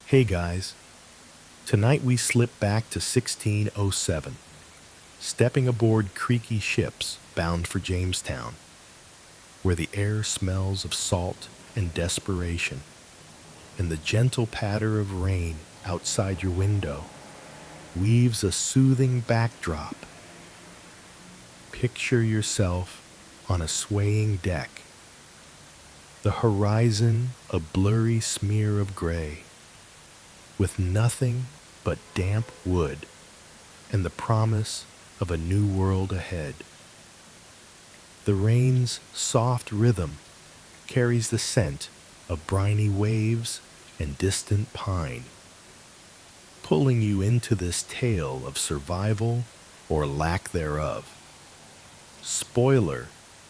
Hey guys, tonight we slip back to 1607, stepping aboard creaky ships bound for Jamestown, where the air smells of salt and desperation, and the gentle patter of rain outside your window weaves a soothing backdrop. Picture yourself on a swaying deck, the horizon a blurry smear of gray, with nothing but damp wood and the promise of a new world ahead. The rain's soft rhythm carries the scent of briny waves and distant pine, pulling you into this tale of survival or lack thereof. Spoiler,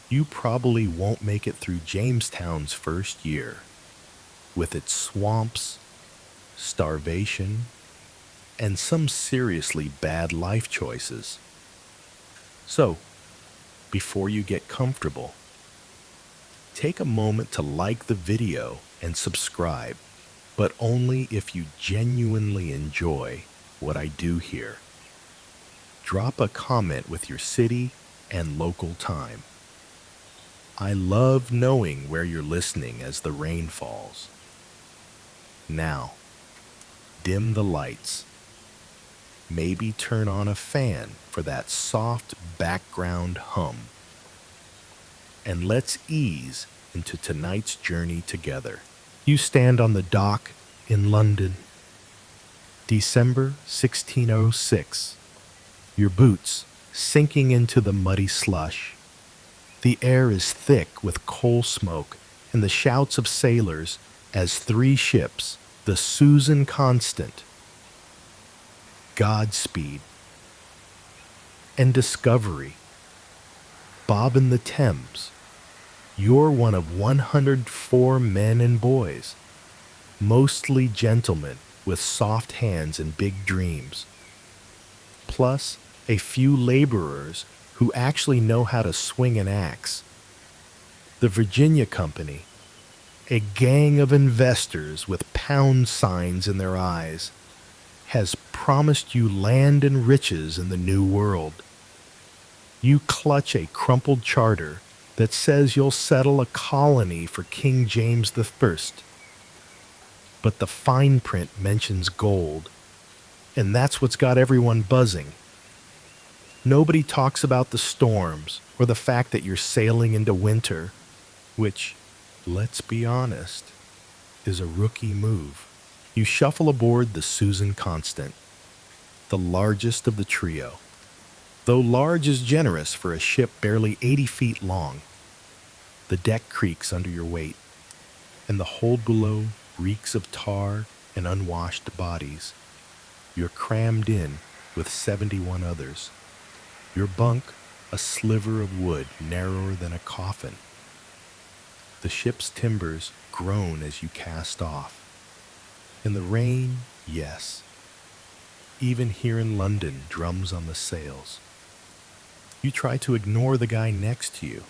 you probably won't make it through Jamestown's first year, with its swamps, starvation, and some seriously bad life choices. So, before you get comfortable, take a moment to like the video and subscribe, but only if you genuinely enjoy what I do here. Drop a comment with your city and local time. I love knowing where you're listening as the rain falls. Now, dim the lights. Maybe turn on a fan for that soft background hum. And let's ease into tonight's journey together. You stand on the dock in London, December 1606, your boots sinking into the muddy slush. The air is thick with coal smoke and the shouts of sailors as three ships, the Susan Constant, Godspeed, and Discovery, bob in the Thames. You're one of 104 men and boys, mostly gentlemen with soft hands and big dreams, plus a few laborers who actually know how to swing an axe. The Virginia Company, a gang of investors with pound signs in their eyes, has promised you land and riches in the New World. You clutch a crumpled charter that says you'll settle a colony for King James I. But the fine print mentions gold, and that's what's got everyone buzzing. Nobody talks about the storms or the fact that you're sailing into winter, which, let's be honest, is a rookie move. You shuffle aboard the Susan Constant, the largest of the trio. Though large is generous for a ship barely 80 feet long, the deck creaks under your weight, and the hold below reeks of tar and unwashed bodies. You're crammed in with 71 others. Your bunk, a sliver of wood narrower than a coffin. The ship's timbers groan as you cast off. In the rain, yes. Even here in London, drums on the sails. You try to ignore the guy next to you,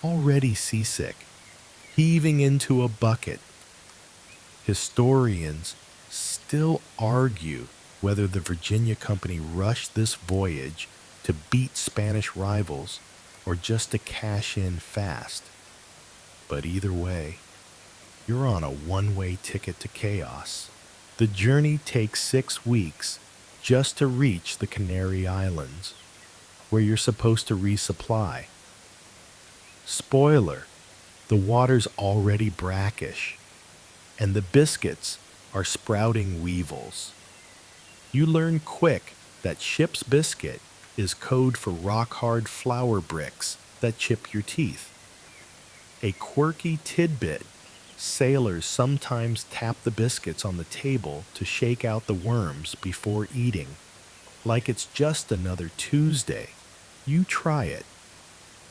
already seasick, heaving into a bucket. Historians still argue whether the Virginia Company rushed this voyage to beat Spanish rivals or just to cash in fast. But either way, you're on a one-way ticket to chaos. The journey takes 6 weeks just to reach the Canary Islands, where you're supposed to resupply. Spoiler, the water's already brackish, and the biscuits are sprouting weevils. You learn quick that ship's biscuit is code for rock-hard flour bricks that chip your teeth. A quirky tidbit, sailors sometimes tap the biscuits on the table to shake out the worms before eating, like it's just another Tuesday. You try it,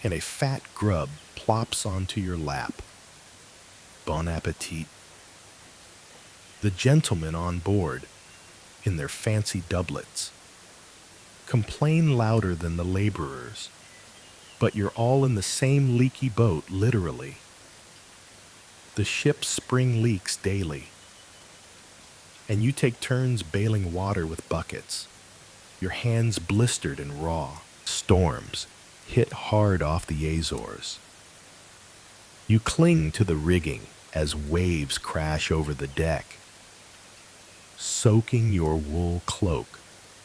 and a fat grub plops onto your lap. Bon appetit. The gentlemen on board, in their fancy doublets, complain louder than the laborers, but you're all in the same leaky boat, literally. The ship's spring leaks daily. and you take turns bailing water with buckets, your hands blistered and raw. Storms hit hard off the Azores. You cling to the rigging as waves crash over the deck, soaking your wool cloak.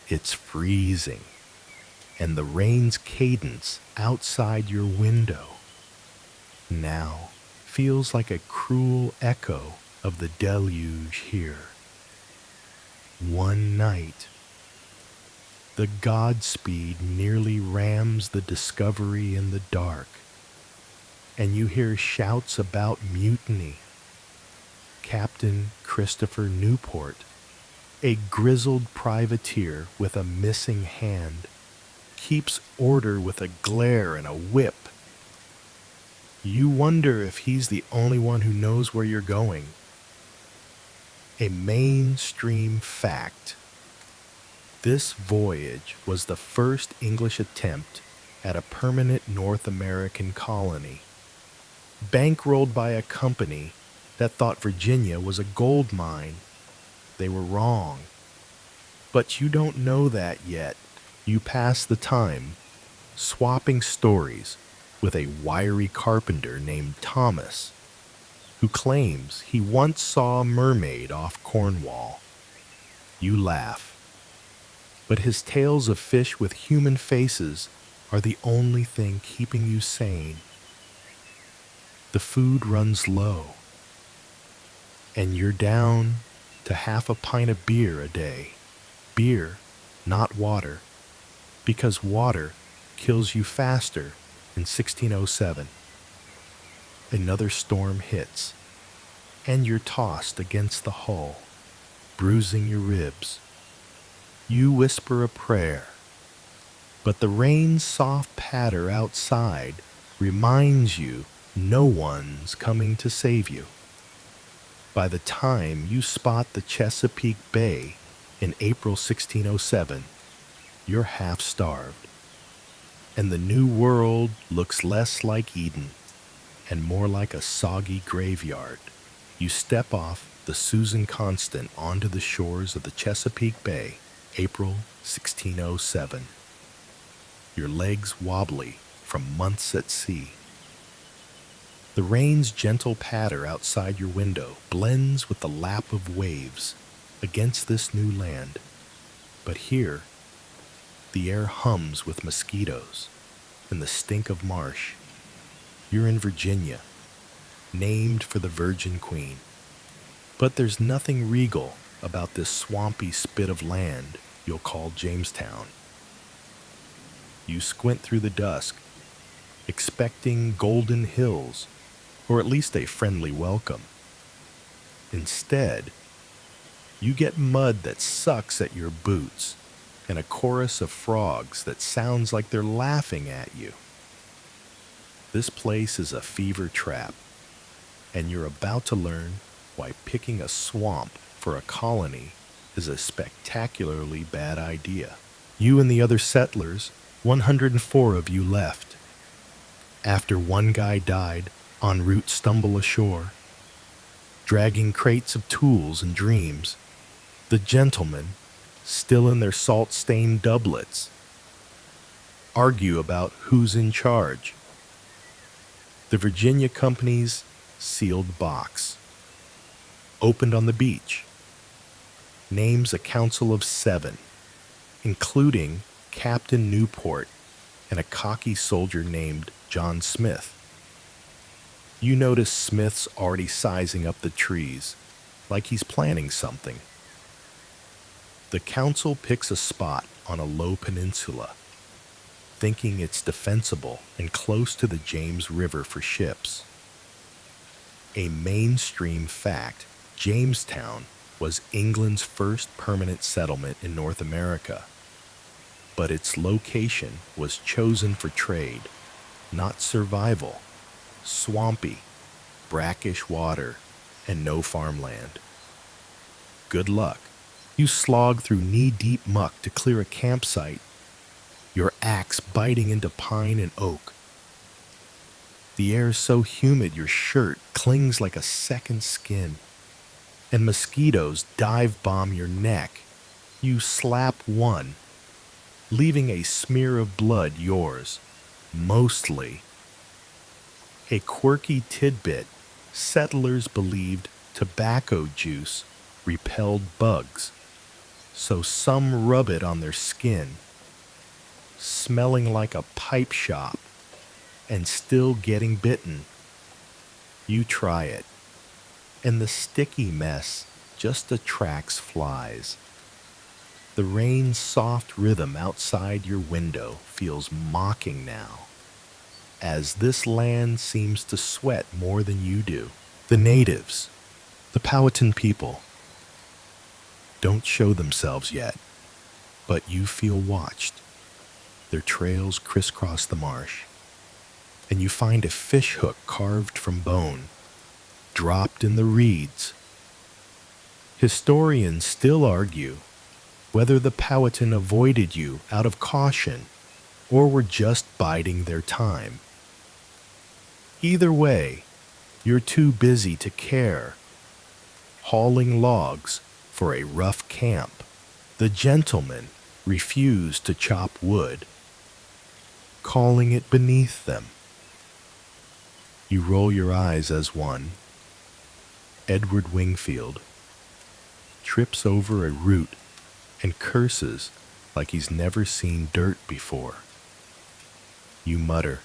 It's freezing, and the rain's cadence outside your window now feels like a cruel echo of the deluge here. One night, the Godspeed nearly rams the Discovery in the dark, and you hear shouts about mutiny. Captain Christopher Newport, a grizzled privateer with a missing hand, keeps order with a glare and a whip. You wonder if he's the only one who knows where you're going. A mainstream fact. This voyage was the first English attempt at a permanent North American colony, bankrolled by a company that thought Virginia was a gold mine. They were wrong. But you don't know that yet. You pass the time swapping stories with a wiry carpenter named Thomas, who claims he once saw a mermaid off Cornwall. You laugh. But his tales of fish with human faces are the only thing keeping you sane. The food runs low, and you're down to half a pint of beer a day. Beer, not water, because water kills you faster in 1607. Another storm hits, and you're tossed against the hull, bruising your ribs. You whisper a prayer, but the rain's soft patter outside reminds you no one's coming to save you. By the time you spot the Chesapeake Bay in April 1607, you're half starved, and the new world looks less like Eden and more like a soggy graveyard. You step off the Susan Constant onto the shores of the Chesapeake Bay, April 1607. Your legs wobbly from months at sea. The rain's gentle patter outside your window blends with the lap of waves against this new land. But here, the air hums with mosquitoes and the stink of marsh. You're in Virginia, named for the Virgin Queen. But there's nothing regal about this swampy spit of land you'll call Jamestown. You squint through the dusk, expecting golden hills, or at least a friendly welcome. Instead, you get mud that sucks at your boots and a chorus of frogs that sounds like they're laughing at you. This place is a fever trap, and you're about to learn why picking a swamp for a colony is a spectacularly bad idea. You and the other settlers, 104 of you left. After one guy died, en route stumble ashore, dragging crates of tools and dreams. The gentlemen, still in their salt-stained doublets, argue about who's in charge. The Virginia Company's sealed box, opened on the beach, names a council of 7, including Captain Newport and a cocky soldier named John Smith. You notice Smith's already sizing up the trees, like he's planning something. The council picks a spot on a low peninsula, thinking it's defensible and close to the James River for ships. A mainstream fact, Jamestown was England's first permanent settlement in North America, but its location was chosen for trade, not survival. Swampy, brackish water, and no farmland. Good luck. You slog through knee-deep muck to clear a campsite, your axe biting into pine and oak. The air's so humid your shirt clings like a second skin. and mosquitoes dive bomb your neck, you slap one, leaving a smear of blood yours, mostly. A quirky tidbit: settlers believed tobacco juice repelled bugs, so some rub it on their skin, smelling like a pipe shop and still getting bitten. You try it, and the sticky mess just attracts flies. The rain's soft rhythm outside your window feels mocking now, as this land seems to sweat more than you do. The natives, the Powhatan people, don't show themselves yet, but you feel watched. Their trails crisscross the marsh, and you find a fish hook carved from bone, dropped in the reeds. Historians still argue whether the Powhatan avoided you out of caution or were just biding their time. Either way, you're too busy to care, hauling logs for a rough camp. The gentlemen refuse to chop wood, calling it beneath them. You roll your eyes as one, Edward Wingfield, trips over a root and curses like he's never seen dirt before. You mutter,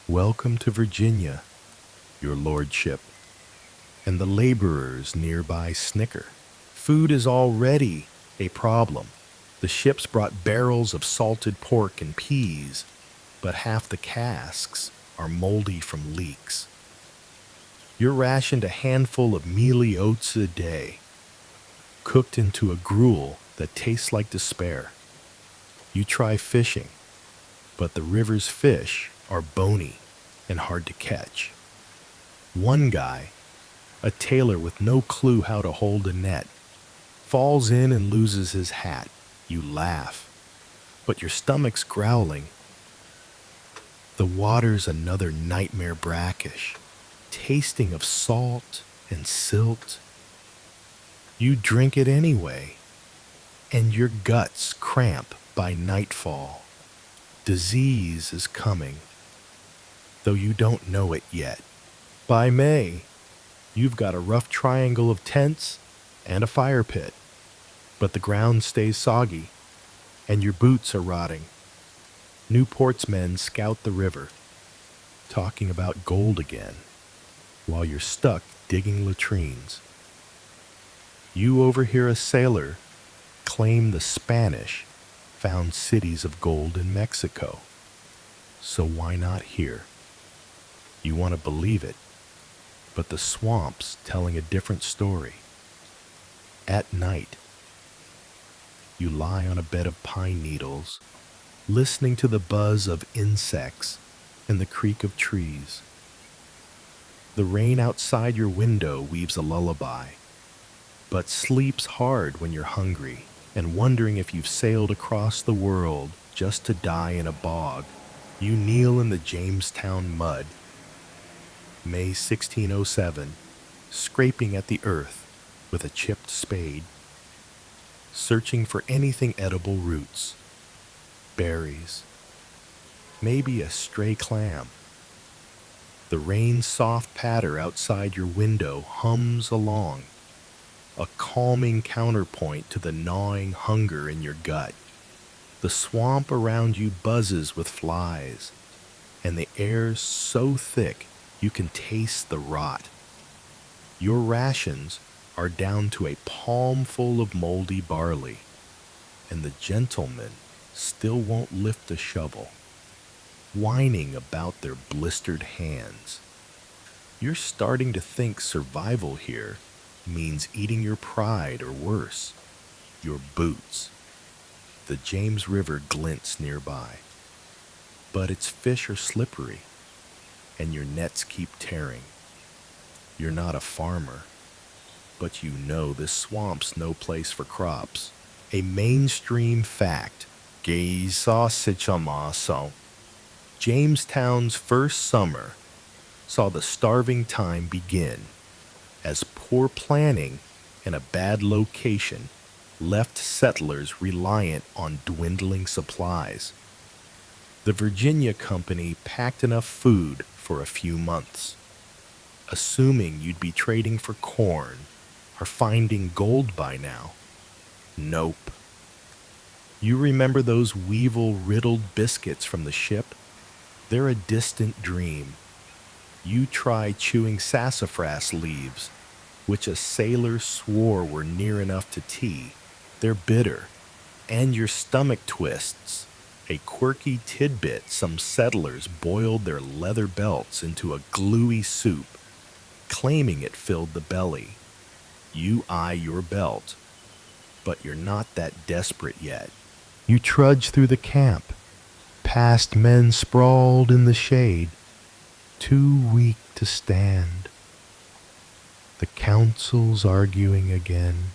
"Welcome to Virginia, your lordship," and the laborers nearby snicker. Food is already a problem. The ships brought barrels of salted pork and peas, but half the casks are moldy from leaks. You're rationed a handful of mealy oats a day, cooked into a gruel that tastes like despair. You try fishing, but the river's fish are bony and hard to catch. One guy, a tailor with no clue how to hold a net, falls in and loses his hat. You laugh, but your stomach's growling. The water's another nightmare brackish, tasting of salt and silt. You drink it anyway, and your guts cramp by nightfall. Disease is coming, though you don't know it yet. By May, you've got a rough triangle of tents and a fire pit, but the ground stays soggy, and your boots are rotting. Newport's men scout the river, talking about gold again, while you're stuck digging latrines. You overhear a sailor claim the Spanish found cities of gold in Mexico. So why not here? You want to believe it, but the swamp's telling a different story. At night, you lie on a bed of pine needles, listening to the buzz of insects and the creak of trees. The rain outside your window weaves a lullaby, but sleeps hard when you're hungry and wondering if you've sailed across the world just to die in a bog. You kneel in the Jamestown mud, May 1607, scraping at the earth with a chipped spade, searching for anything edible: roots, berries, maybe a stray clam. The rain's soft patter outside your window hums along, a calming counterpoint to the gnawing hunger in your gut. The swamp around you buzzes with flies, and the air's so thick you can taste the rot. Your rations are down to a palmful of moldy barley, and the gentlemen still won't lift a shovel, whining about their blistered hands. You're starting to think survival here means eating your pride, or worse, your boots. The James River glints nearby, but its fish are slippery, and your nets keep tearing. You're not a farmer, but you know this swamp's no place for crops. A mainstream fact: Jamestown's first summer saw the starving time begin as poor planning and a bad location left settlers reliant on dwindling supplies. The Virginia Company packed enough food for a few months, assuming you'd be trading for corn or finding gold by now. Nope. You remember those weevil-riddled biscuits from the ship? They're a distant dream. You try chewing sassafras leaves, which a sailor swore were near enough to tea. They're bitter, and your stomach twists. A quirky tidbit some settlers boiled their leather belts into a gluey soup, claiming it filled the belly. You eye your belt, but you're not that desperate yet. You trudge through the camp, past men sprawled in the shade, too weak to stand. The council's arguing again.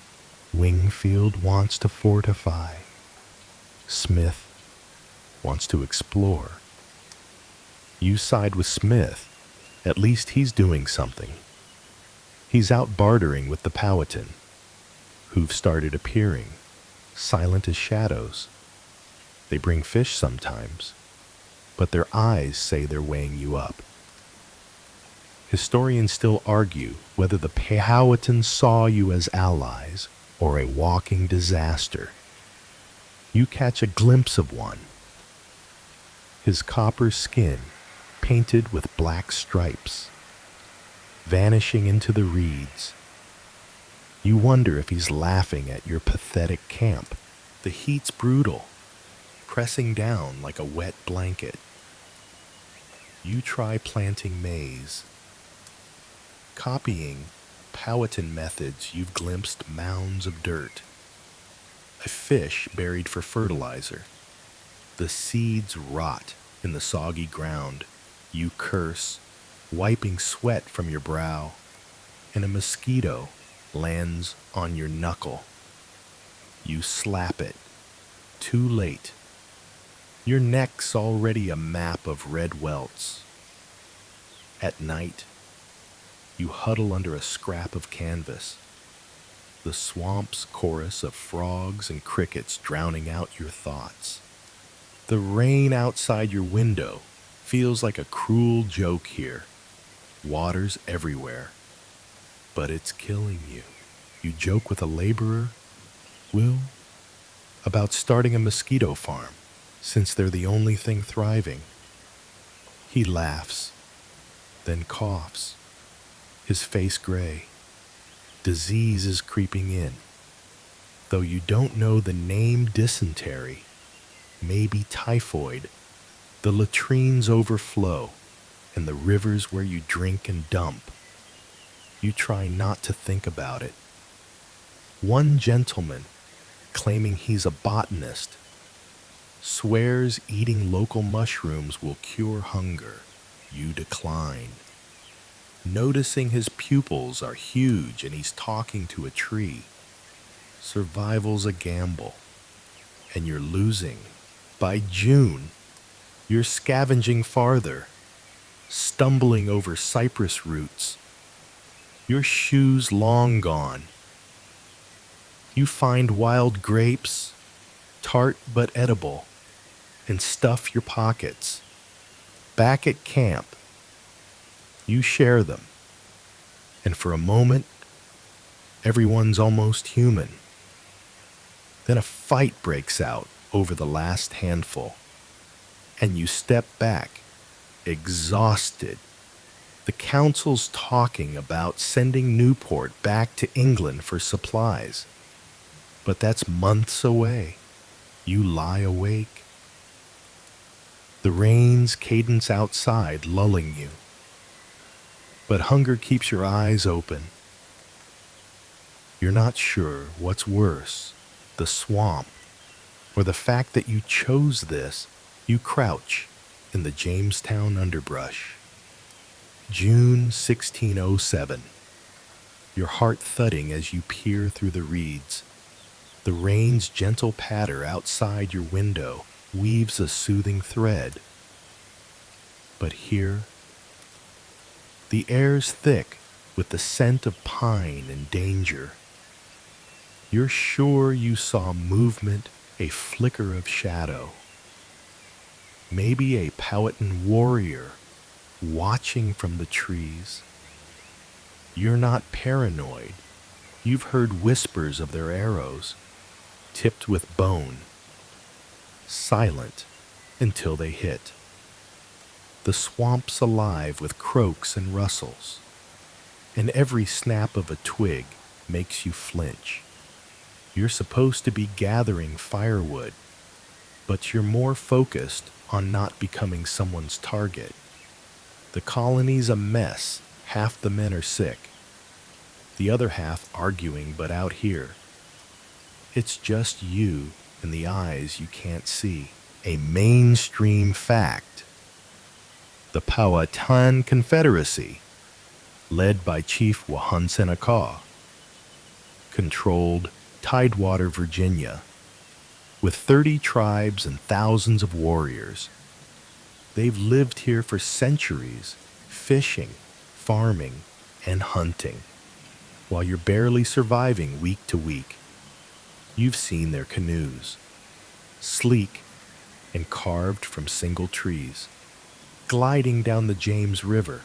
Wingfield wants to fortify. Smith wants to explore. You side with Smith. At least he's doing something. He's out bartering with the Powhatan, who've started appearing, silent as shadows. They bring fish sometimes, but their eyes say they're weighing you up. Historians still argue whether the Powhatan saw you as allies or a walking disaster. You catch a glimpse of one. His copper skin painted with black stripes, vanishing into the reeds. You wonder if he's laughing at your pathetic camp. The heat's brutal, pressing down like a wet blanket. You try planting maize. Copying Powhatan methods, you've glimpsed mounds of dirt. A fish buried for fertilizer. The seeds rot in the soggy ground. You curse, wiping sweat from your brow, and a mosquito lands on your knuckle. You slap it. Too late. Your neck's already a map of red welts. At night, you huddle under a scrap of canvas, the swamp's chorus of frogs and crickets drowning out your thoughts. The rain outside your window feels like a cruel joke here. Water's everywhere, but it's killing you. You joke with a laborer, Will, about starting a mosquito farm, since they're the only thing thriving. He laughs, then coughs, his face gray. Disease is creeping in. Though you don't know the name dysentery, maybe typhoid, the latrines overflow, and the rivers where you drink and dump. You try not to think about it. One gentleman, claiming he's a botanist, swears eating local mushrooms will cure hunger. You decline. Noticing his pupils are huge and he's talking to a tree. Survival's a gamble, and you're losing. By June, you're scavenging farther, stumbling over cypress roots. Your shoes long gone. You find wild grapes, tart but edible, and stuff your pockets. Back at camp, you share them, and for a moment, everyone's almost human. Then a fight breaks out over the last handful, and you step back, exhausted. The council's talking about sending Newport back to England for supplies, but that's months away. You lie awake. The rain's cadence outside lulling you, but hunger keeps your eyes open. You're not sure what's worse, the swamp, or the fact that you chose this. You crouch in the Jamestown underbrush. June 1607. Your heart thudding as you peer through the reeds. The rain's gentle patter outside your window weaves a soothing thread. But here, the air's thick with the scent of pine and danger. You're sure you saw movement, a flicker of shadow. Maybe a Powhatan warrior watching from the trees. You're not paranoid. You've heard whispers of their arrows, tipped with bone, silent until they hit. The swamp's alive with croaks and rustles, and every snap of a twig makes you flinch. You're supposed to be gathering firewood, but you're more focused on not becoming someone's target. The colony's a mess. Half the men are sick, the other half arguing, but out here, it's just you and the eyes you can't see. A mainstream fact. The Powhatan Confederacy, led by Chief Wahansenakaw, controlled Tidewater, Virginia, with 30 tribes and thousands of warriors. They've lived here for centuries, fishing, farming, and hunting, while you're barely surviving week to week. You've seen their canoes, sleek and carved from single trees, gliding down the James River.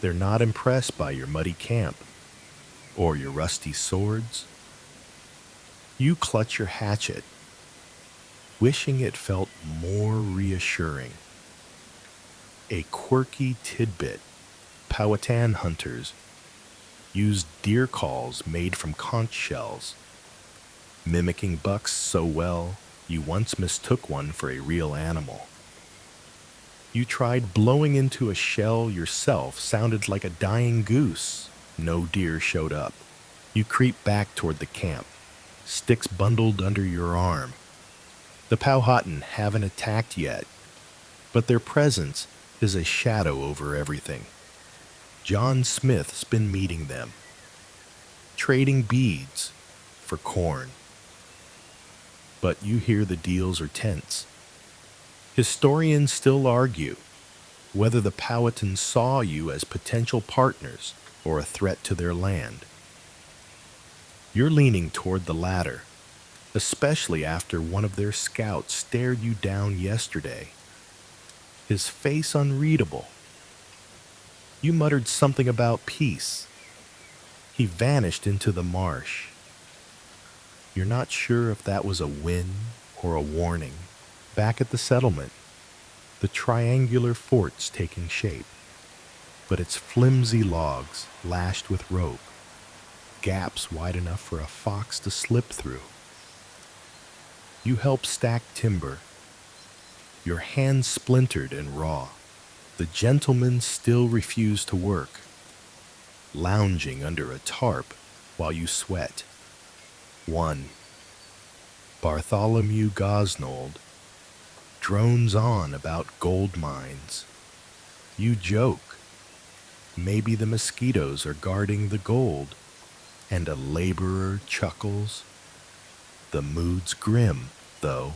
They're not impressed by your muddy camp or your rusty swords. You clutch your hatchet, wishing it felt more reassuring. A quirky tidbit. Powhatan hunters used deer calls made from conch shells, mimicking bucks so well you once mistook one for a real animal. You tried blowing into a shell yourself, sounded like a dying goose. No deer showed up. You creep back toward the camp, sticks bundled under your arm. The Powhatan haven't attacked yet, but their presence is a shadow over everything. John Smith's been meeting them, trading beads for corn. But you hear the deals are tense. Historians still argue whether the Powhatans saw you as potential partners or a threat to their land. You're leaning toward the latter, especially after one of their scouts stared you down yesterday, his face unreadable. You muttered something about peace. He vanished into the marsh. You're not sure if that was a win or a warning. Back at the settlement, the triangular fort's taking shape, but it's flimsy logs lashed with rope, gaps wide enough for a fox to slip through. You help stack timber, your hands splintered and raw. The gentlemen still refuse to work, lounging under a tarp while you sweat. One, Bartholomew Gosnold, drones on about gold mines. You joke. Maybe the mosquitoes are guarding the gold, and a laborer chuckles. The mood's grim, though.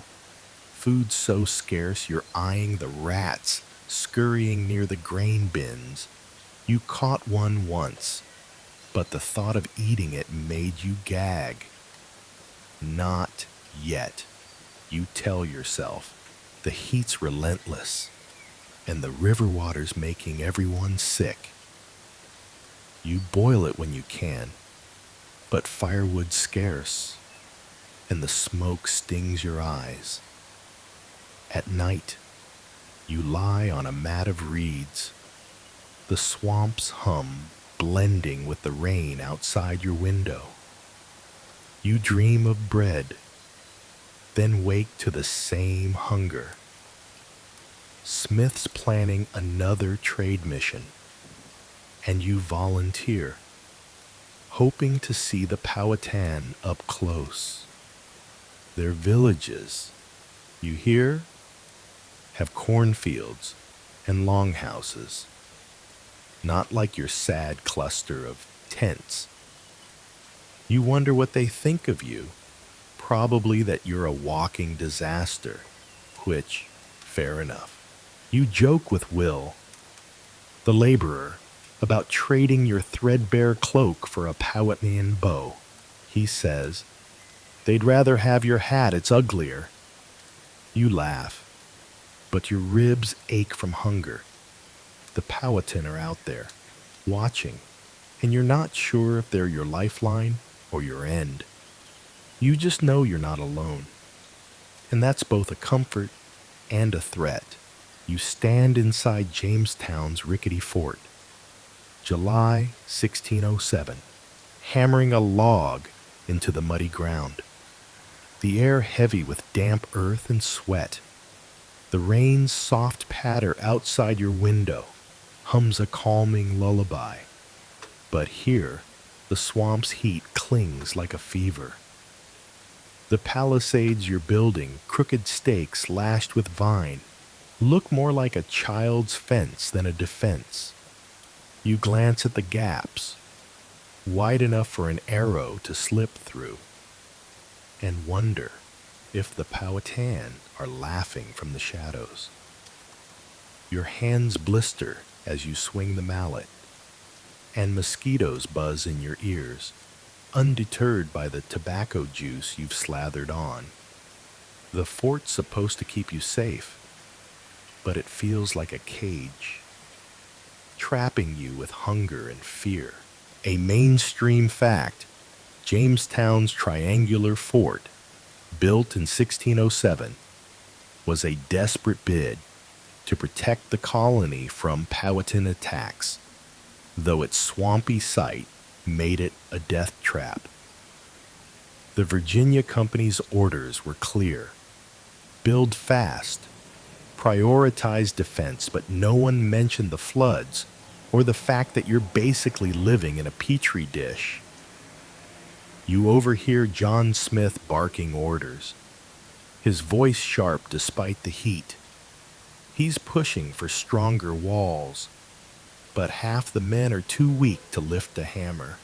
Food's so scarce you're eyeing the rats scurrying near the grain bins. You caught one once, but the thought of eating it made you gag. Not yet, you tell yourself. The heat's relentless, and the river water's making everyone sick. You boil it when you can, but firewood's scarce, and the smoke stings your eyes. At night, you lie on a mat of reeds, the swamp's hum blending with the rain outside your window. You dream of bread, then wake to the same hunger. Smith's planning another trade mission, and you volunteer, hoping to see the Powhatan up close. Their villages, you hear, have cornfields and longhouses, not like your sad cluster of tents. You wonder what they think of you, probably that you're a walking disaster, which, fair enough. You joke with Will, the laborer, about trading your threadbare cloak for a Powhatan bow. He says, "They'd rather have your hat, it's uglier." You laugh, but your ribs ache from hunger. The Powhatan are out there, watching, and you're not sure if they're your lifeline or your end. You just know you're not alone. And that's both a comfort and a threat. You stand inside Jamestown's rickety fort, July 1607, hammering a log into the muddy ground. The air heavy with damp earth and sweat. The rain's soft patter outside your window hums a calming lullaby. But here, the swamp's heat clings like a fever. The palisades you're building, crooked stakes lashed with vine, look more like a child's fence than a defense. You glance at the gaps, wide enough for an arrow to slip through, and wonder if the Powhatan are laughing from the shadows. Your hands blister as you swing the mallet, and mosquitoes buzz in your ears, undeterred by the tobacco juice you've slathered on. The fort's supposed to keep you safe, but it feels like a cage, trapping you with hunger and fear. A mainstream fact, Jamestown's triangular fort, built in 1607, was a desperate bid to protect the colony from Powhatan attacks, though its swampy site made it a death trap. The Virginia Company's orders were clear: build fast, prioritize defense, but no one mentioned the floods or the fact that you're basically living in a petri dish. You overhear John Smith barking orders, his voice sharp despite the heat. He's pushing for stronger walls, but half the men are too weak to lift a hammer.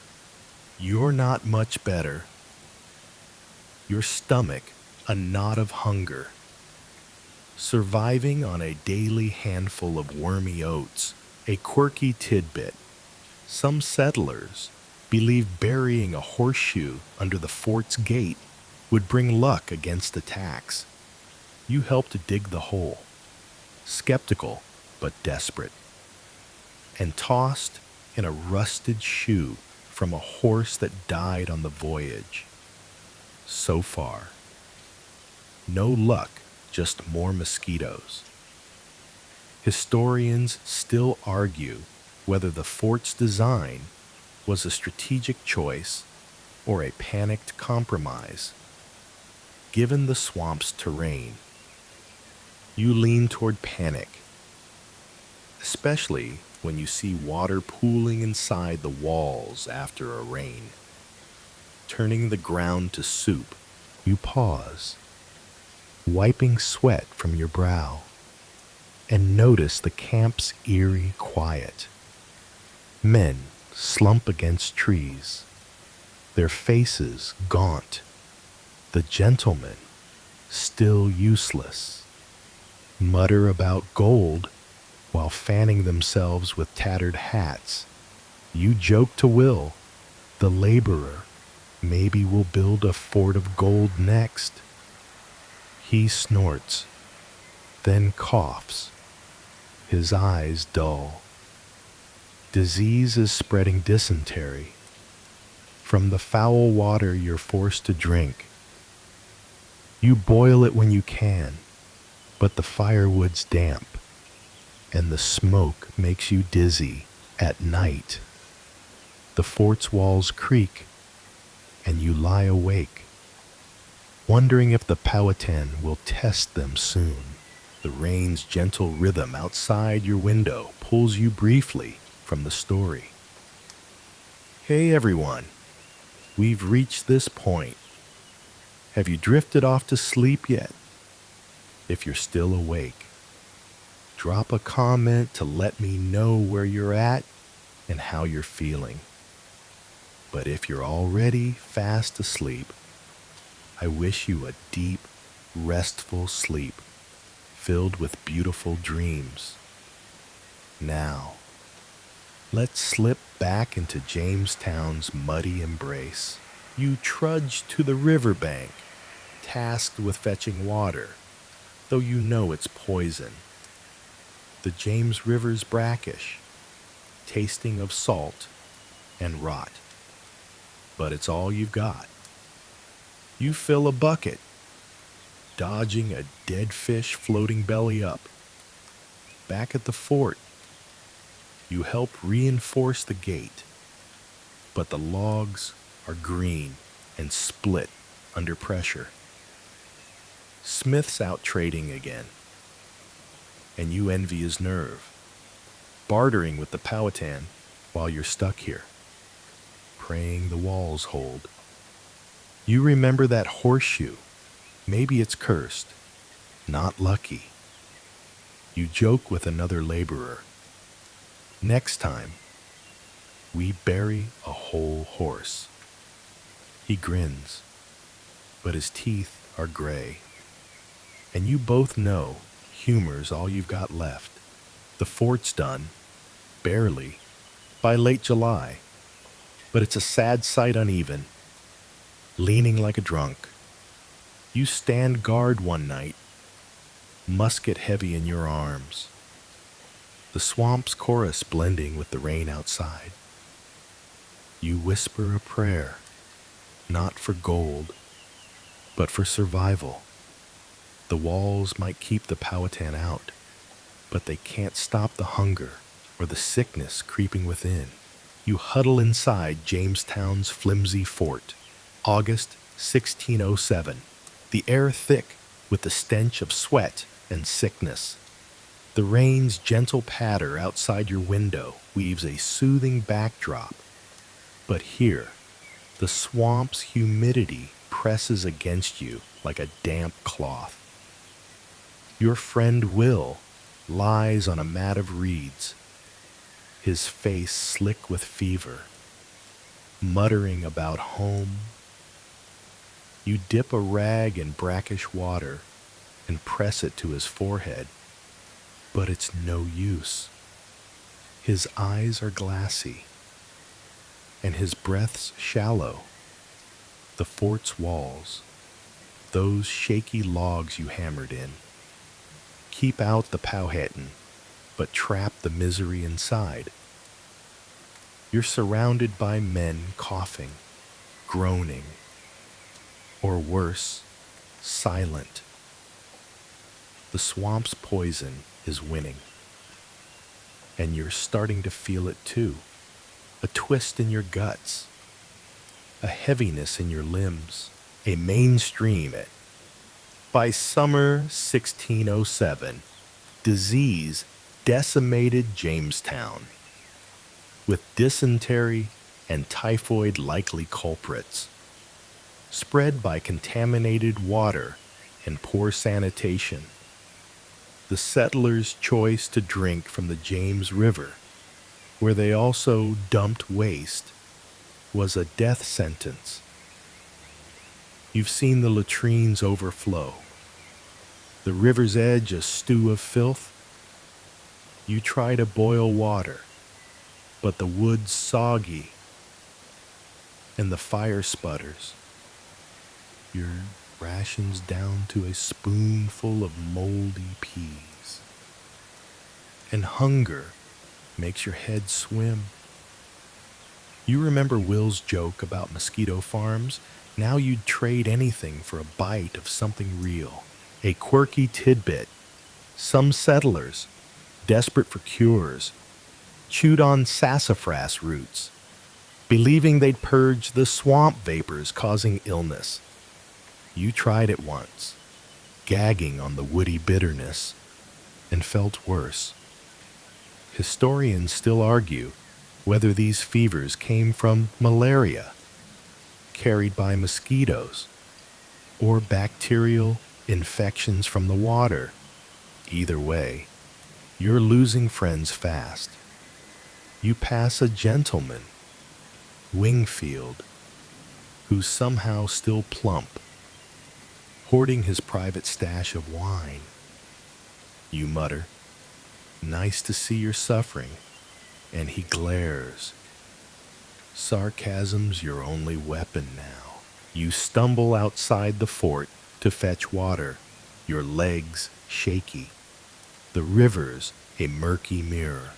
You're not much better. Your stomach a knot of hunger, surviving on a daily handful of wormy oats, a quirky tidbit. Some settlers believe burying a horseshoe under the fort's gate would bring luck against attacks. You help to dig the hole, skeptical but desperate, and tossed in a rusted shoe from a horse that died on the voyage. So far, no luck, just more mosquitoes. Historians still argue whether the fort's design was a strategic choice or a panicked compromise. Given the swamp's terrain, you lean toward panic, especially when you see water pooling inside the walls after a rain. Turning the ground to soup, you pause, wiping sweat from your brow, and notice the camp's eerie quiet. Men slump against trees, their faces gaunt. The gentlemen, still useless, mutter about gold while fanning themselves with tattered hats. You joke to Will, the laborer, maybe we'll build a fort of gold next. He snorts, then coughs, his eyes dull. Disease is spreading dysentery from the foul water you're forced to drink. You boil it when you can, but the firewood's damp, and the smoke makes you dizzy at night. The fort's walls creak, and you lie awake, wondering if the Powhatan will test them soon. The rain's gentle rhythm outside your window pulls you briefly from the story. Hey everyone, we've reached this point. Have you drifted off to sleep yet? If you're still awake, drop a comment to let me know where you're at and how you're feeling. But if you're already fast asleep, I wish you a deep, restful sleep filled with beautiful dreams. Now, Let's slip back into Jamestown's muddy embrace. You trudge to the riverbank, tasked with fetching water, though you know it's poison. The James River's brackish, tasting of salt and rot. But it's all you've got. You fill a bucket, dodging a dead fish floating belly up. Back at the fort, you help reinforce the gate, but the logs are green and split under pressure. Smith's out trading again, and you envy his nerve, bartering with the Powhatan while you're stuck here, praying the walls hold. You remember that horseshoe. Maybe it's cursed, not lucky. You joke with another laborer. Next time, we bury a whole horse. He grins, but his teeth are gray. And you both know humor's all you've got left. The fort's done, barely, by late July. But it's a sad sight uneven, leaning like a drunk. You stand guard one night, musket heavy in your arms. The swamp's chorus blending with the rain outside. You whisper a prayer, not for gold, but for survival. The walls might keep the Powhatan out, but they can't stop the hunger or the sickness creeping within. You huddle inside Jamestown's flimsy fort, August 1607, the air thick with the stench of sweat and sickness. The rain's gentle patter outside your window weaves a soothing backdrop. But here, the swamp's humidity presses against you like a damp cloth. Your friend Will lies on a mat of reeds, his face slick with fever, muttering about home. You dip a rag in brackish water and press it to his forehead, but it's no use. His eyes are glassy, and his breath's shallow. The fort's walls, those shaky logs you hammered in, keep out the Powhatan, but trap the misery inside. You're surrounded by men coughing, groaning, or worse, silent. The swamp's poison is winning, and you're starting to feel it too. A twist in your guts, a heaviness in your limbs, a mainstream. By summer 1607, disease decimated Jamestown, with dysentery and typhoid likely culprits, spread by contaminated water and poor sanitation. The settlers' choice to drink from the James River, where they also dumped waste, was a death sentence. You've seen the latrines overflow, the river's edge a stew of filth. You try to boil water, but the wood's soggy and the fire sputters. Your rations down to a spoonful of moldy peas. And hunger makes your head swim. You remember Will's joke about mosquito farms? Now you'd trade anything for a bite of something real, a quirky tidbit. Some settlers, desperate for cures, chewed on sassafras roots, believing they'd purge the swamp vapors causing illness. You tried it once, gagging on the woody bitterness, and felt worse. Historians still argue whether these fevers came from malaria, carried by mosquitoes, or bacterial infections from the water. Either way, you're losing friends fast. You pass a gentleman, Wingfield, who's somehow still plump, hoarding his private stash of wine. You mutter, "Nice to see you're suffering. and he glares. Sarcasm's your only weapon now. You stumble outside the fort to fetch water, your legs shaky. The river's a murky mirror,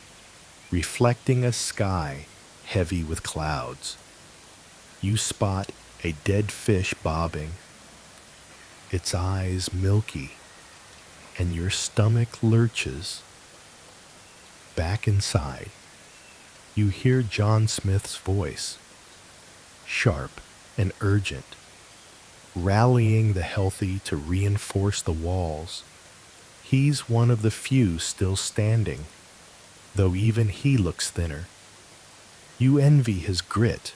reflecting a sky heavy with clouds. You spot a dead fish bobbing, its eyes milky, and your stomach lurches. Back inside, you hear John Smith's voice, sharp and urgent, rallying the healthy to reinforce the walls. He's one of the few still standing, though even he looks thinner. You envy his grit,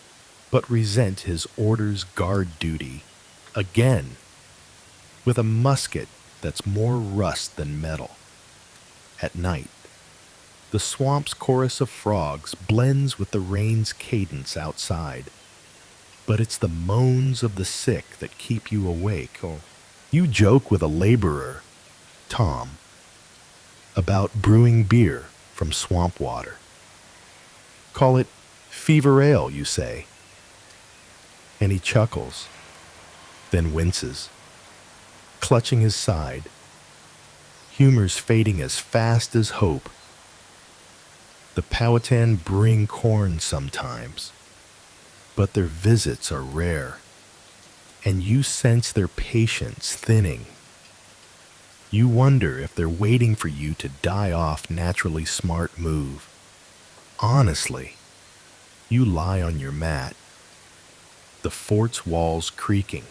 but resent his orders guard duty, again, with a musket that's more rust than metal. At night, the swamp's chorus of frogs blends with the rain's cadence outside, but it's the moans of the sick that keep you awake. You joke with a laborer, Tom, about brewing beer from swamp water. Call it fever ale, you say. And he chuckles, then winces, clutching his side. Humor's fading as fast as hope. The Powhatan bring corn sometimes, but their visits are rare, and you sense their patience thinning. You wonder if they're waiting for you to die off naturally smart move. Honestly, you lie on your mat, the fort's walls creaking,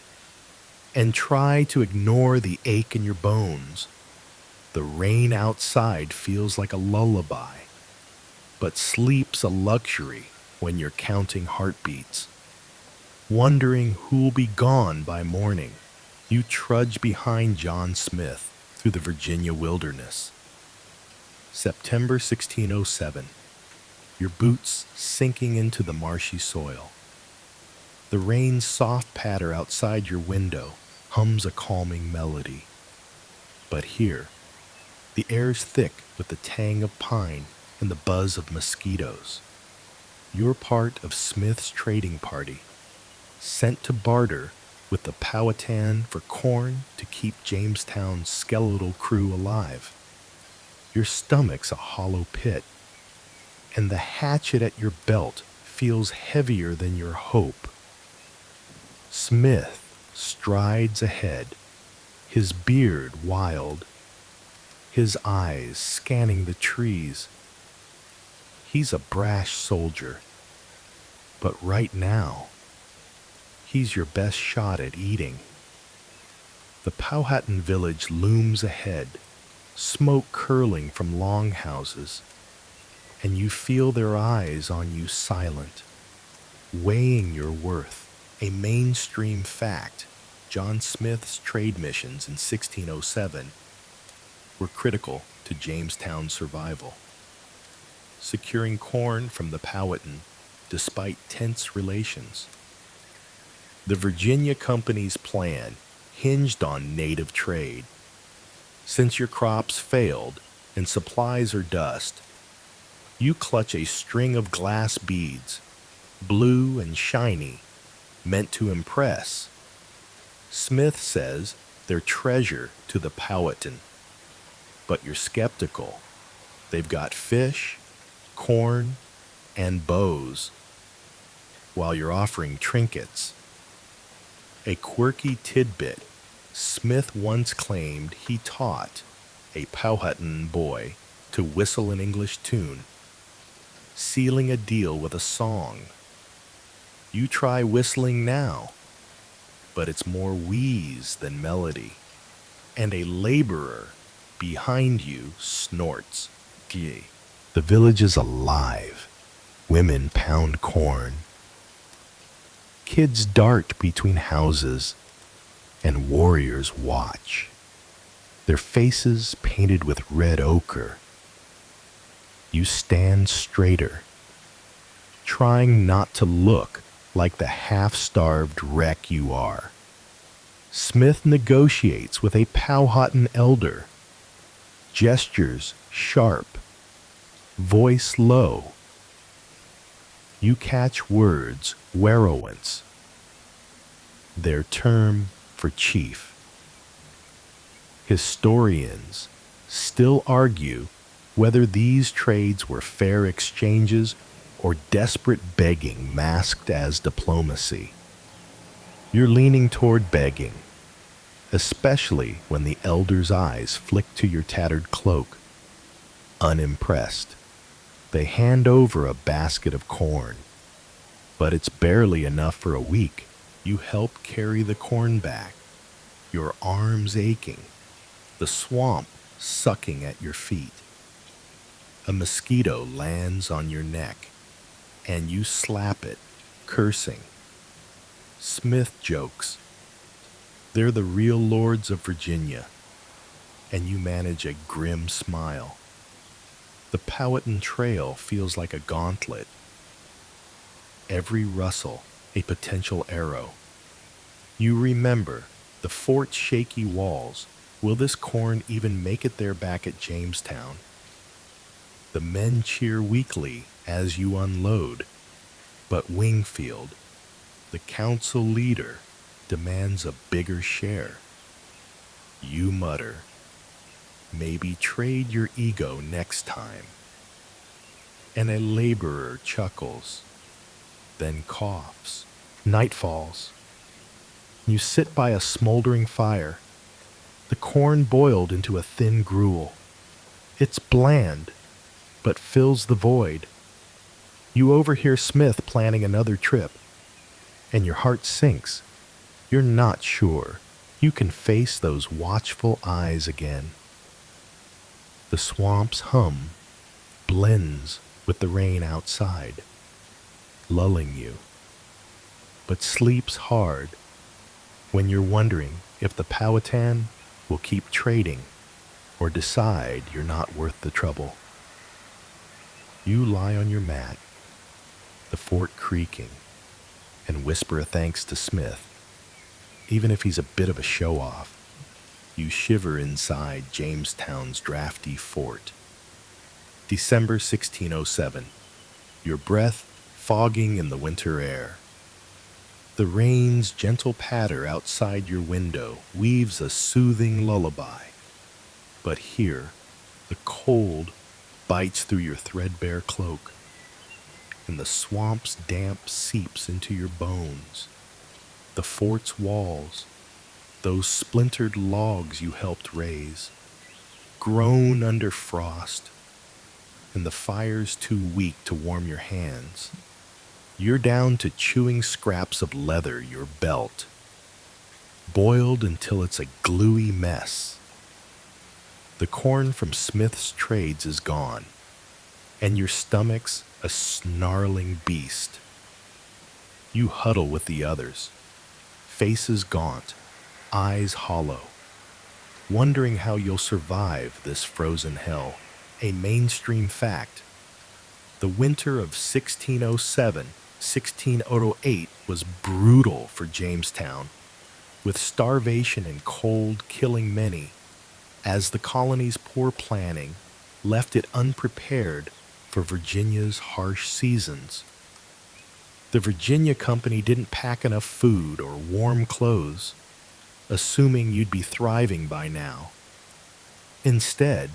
and try to ignore the ache in your bones. The rain outside feels like a lullaby, but sleep's a luxury when you're counting heartbeats. Wondering who'll be gone by morning, you trudge behind John Smith through the Virginia wilderness. September 1607, your boots sinking into the marshy soil. The rain's soft patter outside your window hums a calming melody. But here, the air's thick with the tang of pine and the buzz of mosquitoes. You're part of Smith's trading party, sent to barter with the Powhatan for corn to keep Jamestown's skeletal crew alive. Your stomach's a hollow pit, and the hatchet at your belt feels heavier than your hope. Smith strides ahead, his beard wild, his eyes scanning the trees. He's a brash soldier, but right now, he's your best shot at eating. The Powhatan village looms ahead, smoke curling from longhouses, and you feel their eyes on you silent, weighing your worth. A mainstream fact, John Smith's trade missions in 1607 were critical to Jamestown's survival. Securing corn from the Powhatan despite tense relations. The Virginia Company's plan hinged on native trade. Since your crops failed and supplies are dust, you clutch a string of glass beads, blue and shiny, meant to impress. Smith says they're treasure to the Powhatan, but you're skeptical. They've got fish, corn, and bows, while you're offering trinkets. A quirky tidbit, Smith once claimed he taught a Powhatan boy to whistle an English tune, sealing a deal with a song. You try whistling now, but it's more wheeze than melody, and a laborer behind you snorts. Gee. The village is alive. Women pound corn. Kids dart between houses, and warriors watch, their faces painted with red ochre. You stand straighter, trying not to look like the half-starved wreck you are. Smith negotiates with a Powhatan elder, gestures sharp, voice low, you catch words werowance, their term for chief. Historians still argue whether these trades were fair exchanges or desperate begging masked as diplomacy. You're leaning toward begging, especially when the elder's eyes flick to your tattered cloak. Unimpressed, they hand over a basket of corn, but it's barely enough for a week. You help carry the corn back, your arms aching, the swamp sucking at your feet. A mosquito lands on your neck, and you slap it, cursing. Smith jokes. They're the real lords of Virginia, and you manage a grim smile. The Powhatan Trail feels like a gauntlet. Every rustle, a potential arrow. You remember the fort's shaky walls. Will this corn even make it there back at Jamestown? The men cheer weakly as you unload, but Wingfield, the council leader, demands a bigger share. You mutter, maybe trade your ego next time. And a laborer chuckles, then coughs. Night falls. You sit by a smoldering fire, the corn boiled into a thin gruel. It's bland, but fills the void. You overhear Smith planning another trip, and your heart sinks. You're not sure you can face those watchful eyes again. The swamp's hum blends with the rain outside, lulling you, but sleeps hard when you're wondering if the Powhatan will keep trading or decide you're not worth the trouble. You lie on your mat, the fort creaking, and whisper a thanks to Smith, even if he's a bit of a show-off. You shiver inside Jamestown's drafty fort. December 1607. Your breath fogging in the winter air. The rain's gentle patter outside your window weaves a soothing lullaby. But here, the cold bites through your threadbare cloak, and the swamp's damp seeps into your bones. The fort's walls, those splintered logs you helped raise, groan under frost, and the fire's too weak to warm your hands. You're down to chewing scraps of leather your belt, boiled until it's a gluey mess. The corn from Smith's trades is gone, and your stomach's a snarling beast. You huddle with the others, faces gaunt, eyes hollow, wondering how you'll survive this frozen hell. A mainstream fact: the winter of 1607-1608 was brutal for Jamestown, with starvation and cold killing many, as the colony's poor planning left it unprepared for Virginia's harsh seasons. The Virginia Company didn't pack enough food or warm clothes, assuming you'd be thriving by now. Instead,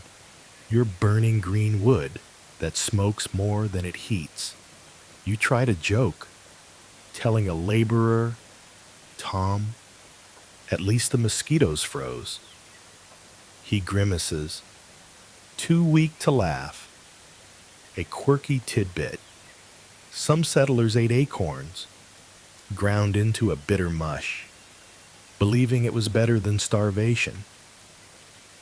you're burning green wood that smokes more than it heats. You try to joke, telling a laborer, Tom, at least the mosquitoes froze. He grimaces, too weak to laugh. A quirky tidbit. Some settlers ate acorns, ground into a bitter mush, believing it was better than starvation.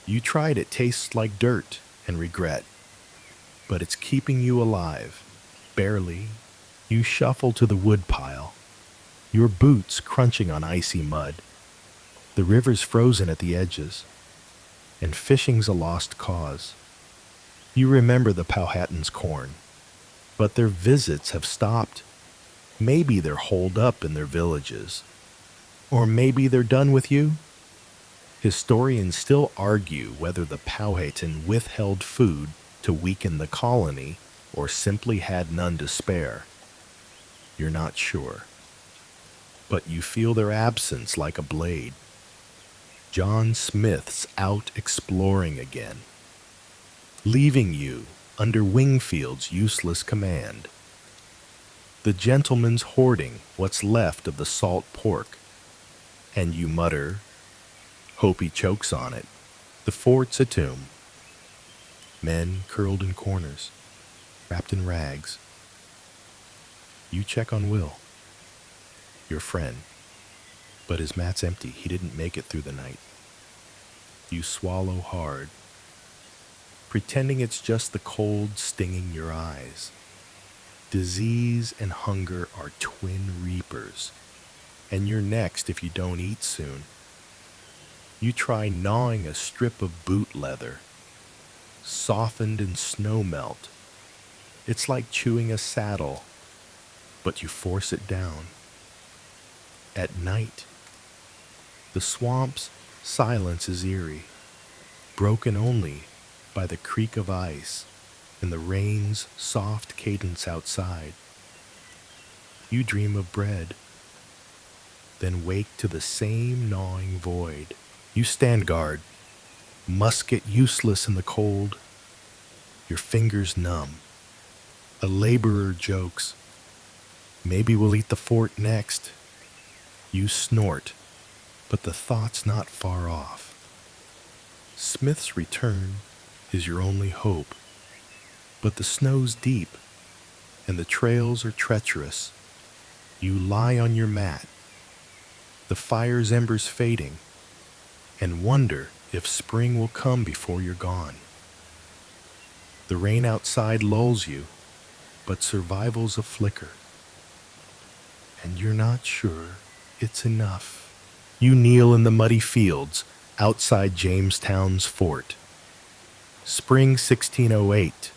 You tried it, tastes like dirt, and regret, but it's keeping you alive. Barely. You shuffle to the woodpile, your boots crunching on icy mud. The river's frozen at the edges, and fishing's a lost cause. You remember the Powhatan's corn, but their visits have stopped. Maybe they're holed up in their villages, or maybe they're done with you. Historians still argue whether the Powhatan withheld food to weaken the colony or simply had none to spare. You're not sure, but you feel their absence like a blade. John Smith's out exploring again, leaving you under Wingfield's useless command. The gentleman's hoarding what's left of the salt pork, and you mutter, hope he chokes on it. The fort's a tomb. Men curled in corners, wrapped in rags. You check on Will, your friend, but his mat's empty. He didn't make it through the night. You swallow hard, pretending it's just the cold stinging your eyes. Disease and hunger are twin reapers, and you're next if you don't eat soon. You try gnawing a strip of boot leather, softened in snow melt. It's like chewing a saddle, but you force it down. At night, the swamp's silence is eerie, broken only by the creak of ice and the rain's soft cadence outside. You dream of bread, then wake to the same gnawing void. You stand guard, musket useless in the cold, your fingers numb. A laborer jokes, maybe we'll eat the fort next. You snort, but the thought's not far off. Smith's return is your only hope, but the snow's deep, and the trails are treacherous. You lie on your mat, the fire's embers fading, and wonder if spring will come before you're gone. The rain outside lulls you, but survival's a flicker, and you're not sure it's enough. You kneel in the muddy fields outside Jamestown's fort. Spring 1608.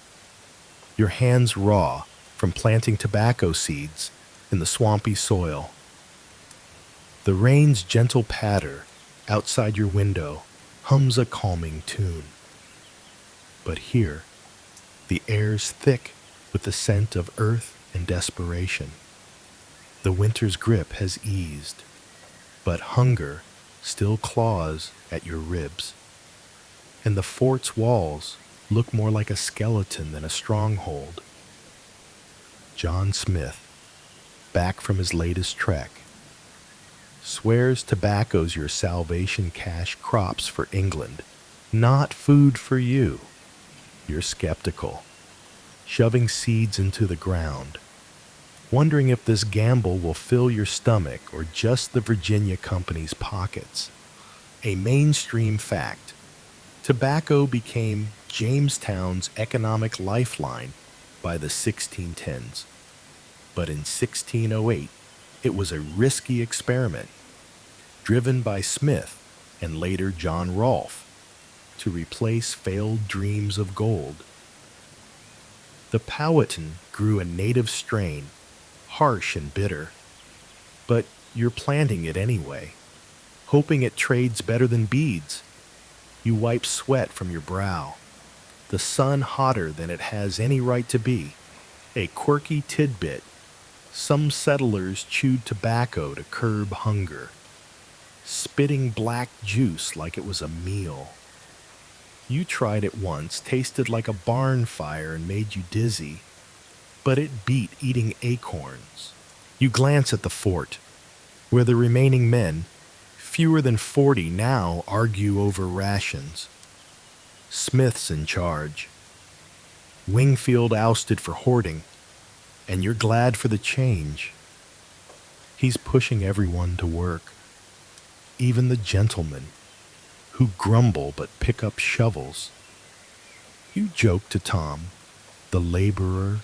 Your hands raw from planting tobacco seeds in the swampy soil. The rain's gentle patter outside your window hums a calming tune. But here, the air's thick with the scent of earth and desperation. The winter's grip has eased, but hunger still claws at your ribs. And the fort's walls look more like a skeleton than a stronghold. John Smith, back from his latest trek, swears tobacco's your salvation cash crops for England, not food for you. You're skeptical, shoving seeds into the ground, wondering if this gamble will fill your stomach or just the Virginia company's pockets. A mainstream fact: tobacco became Jamestown's economic lifeline by the 1610s. But in 1608, it was a risky experiment, driven by Smith and later John Rolfe, to replace failed dreams of gold. The Powhatan grew a native strain, harsh and bitter, but you're planting it anyway, hoping it trades better than beads. You wipe sweat from your brow, the sun hotter than it has any right to be. A quirky tidbit: some settlers chewed tobacco to curb hunger, spitting black juice like it was a meal. You tried it once, tasted like a barn fire and made you dizzy, but it beat eating acorns. You glance at the fort, where the remaining men, fewer than 40 now, argue over rations. Smith's in charge. Wingfield ousted for hoarding, and you're glad for the change. He's pushing everyone to work, even the gentlemen, who grumble but pick up shovels. You joke to Tom, the laborer,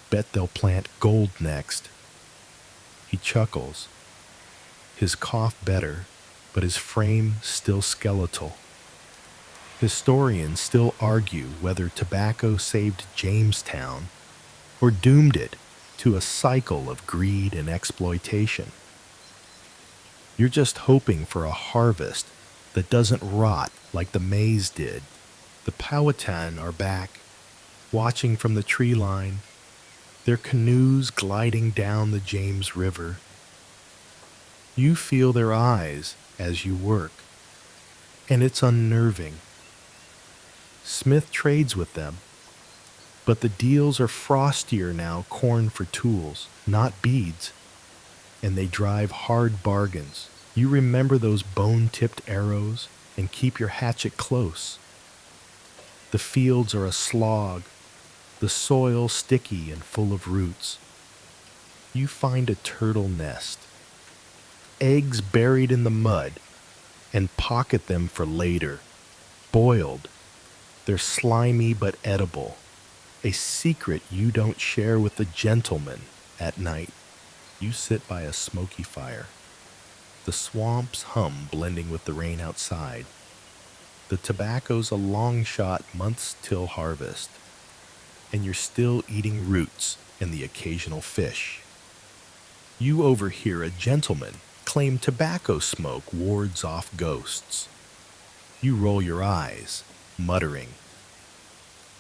bet they'll plant gold next. He chuckles, his cough better, but his frame still skeletal. Historians still argue whether tobacco saved Jamestown or doomed it to a cycle of greed and exploitation. You're just hoping for a harvest that doesn't rot like the maize did. The Powhatan are back, watching from the tree line, their canoes gliding down the James River. You feel their eyes as you work, and it's unnerving. Smith trades with them, but the deals are frostier now, corn for tools, not beads, and they drive hard bargains. You remember those bone-tipped arrows and keep your hatchet close. The fields are a slog, the soil sticky and full of roots. You find a turtle nest, eggs buried in the mud, and pocket them for later. Boiled, they're slimy but edible, a secret you don't share with the gentleman at night. You sit by a smoky fire, the swamp's hum blending with the rain outside. The tobacco's a long shot, months till harvest, and you're still eating roots and the occasional fish. You overhear a gentleman claim tobacco smoke wards off ghosts. You roll your eyes, muttering,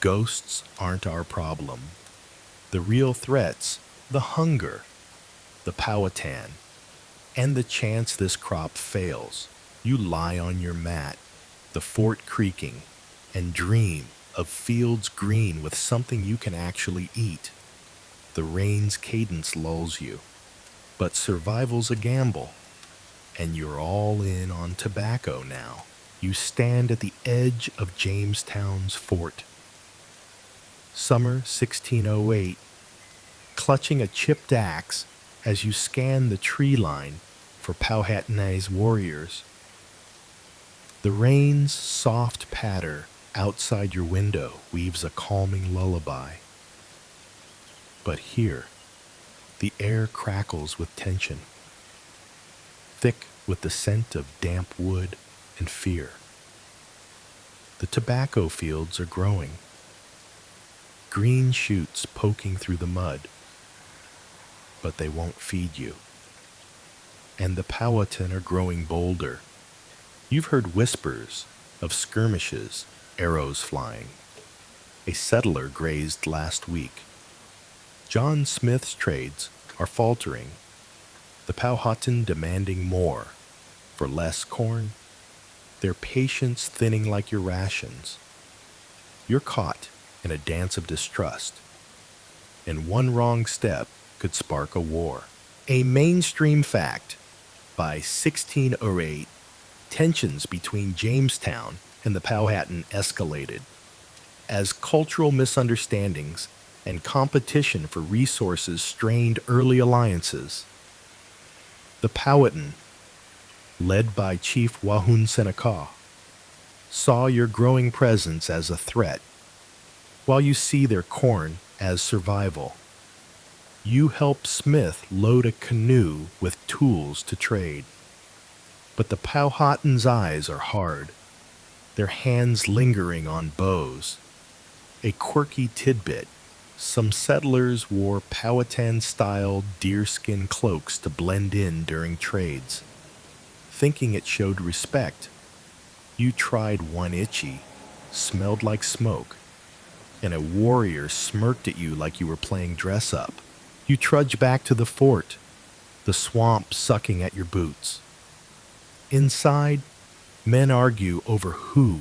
"Ghosts aren't our problem. The real threats, the hunger, the Powhatan, and the chance this crop fails." You lie on your mat, the fort creaking, and dream of fields green with something you can actually eat. The rain's cadence lulls you, but survival's a gamble, and you're all in on tobacco now. You stand at the edge of Jamestown's fort. Summer 1608, clutching a chipped axe as you scan the tree line for Powhatanese warriors. The rain's soft patter outside your window weaves a calming lullaby. But here, the air crackles with tension, thick with the scent of damp wood and fear. The tobacco fields are growing, green shoots poking through the mud, but they won't feed you. And the Powhatan are growing bolder. You've heard whispers of skirmishes, arrows flying. A settler grazed last week. John Smith's trades are faltering, the Powhatan demanding more for less corn, their patience thinning like your rations. You're caught in a dance of distrust, and one wrong step could spark a war. A mainstream fact: by 1608, tensions between Jamestown and the Powhatan escalated as cultural misunderstandings and competition for resources strained early alliances. The Powhatan, led by Chief Wahun Seneca, saw your growing presence as a threat, while you see their corn as survival. You help Smith load a canoe with tools to trade. But the Powhatan's eyes are hard, their hands lingering on bows. A quirky tidbit: some settlers wore Powhatan-style deerskin cloaks to blend in during trades. Thinking it showed respect, you tried one itchy, smelled like smoke, and a warrior smirked at you like you were playing dress-up. You trudge back to the fort, the swamp sucking at your boots. Inside, men argue over who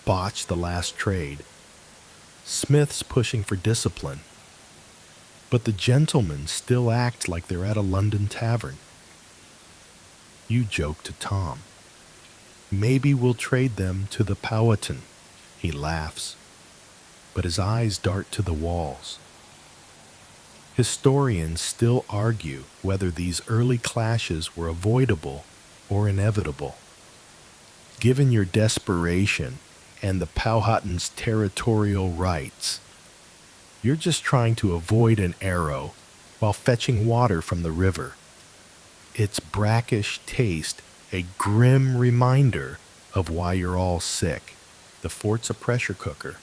botched the last trade. Smith's pushing for discipline, but the gentlemen still act like they're at a London tavern. You joke to Tom, "Maybe we'll trade them to the Powhatan." He laughs, but his eyes dart to the walls. Historians still argue whether these early clashes were avoidable or inevitable. Given your desperation and the Powhatan's territorial rights, you're just trying to avoid an arrow while fetching water from the river. Its brackish taste a grim reminder of why you're all sick. The fort's a pressure cooker.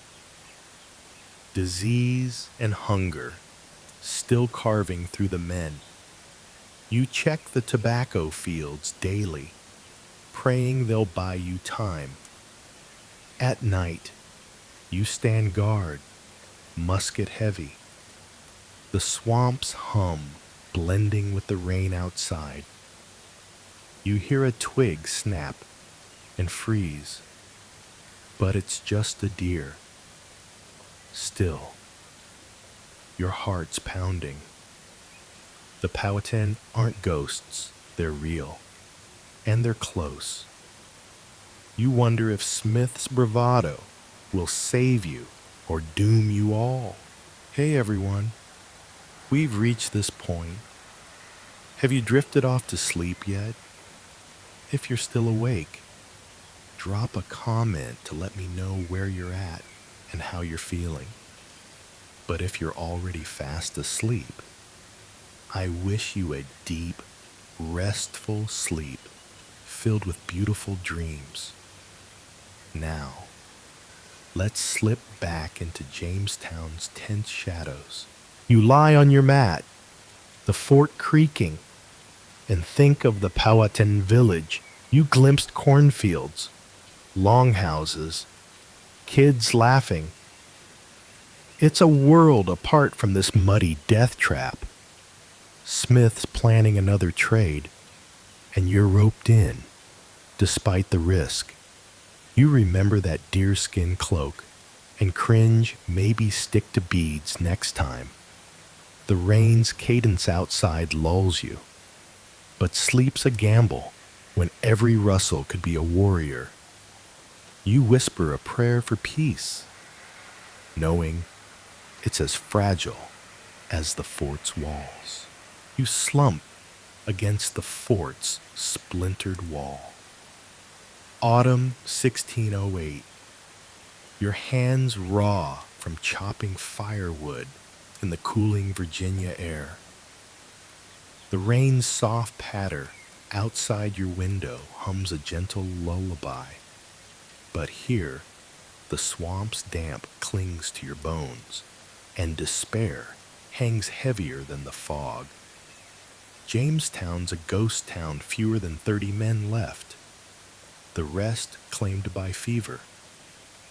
Disease and hunger still carving through the men. You check the tobacco fields daily, praying they'll buy you time. At night, you stand guard, musket heavy. The swamps hum, blending with the rain outside. You hear a twig snap and freeze, but it's just a deer. Still, your heart's pounding. The Powhatan aren't ghosts, they're real, and they're close. You wonder if Smith's bravado will save you or doom you all. Hey everyone, we've reached this point. Have you drifted off to sleep yet? If you're still awake, drop a comment to let me know where you're at and how you're feeling. But if you're already fast asleep, I wish you a deep, restful sleep filled with beautiful dreams. Now, let's slip back into Jamestown's tense shadows. You lie on your mat, the fort creaking, and think of the Powhatan village. You glimpsed cornfields, longhouses, kids laughing. It's a world apart from this muddy death trap. Smith's planning another trade, and you're roped in, despite the risk. You remember that deerskin cloak and cringe, maybe stick to beads next time. The rain's cadence outside lulls you, but sleep's a gamble when every rustle could be a warrior. You whisper a prayer for peace, knowing it's as fragile as the fort's walls. You slump against the fort's splintered wall. Autumn 1608. Your hands raw from chopping firewood in the cooling Virginia air. The rain's soft patter outside your window hums a gentle lullaby. But here, the swamp's damp clings to your bones, and despair hangs heavier than the fog. Jamestown's a ghost town, fewer than 30 men left. The rest claimed by fever,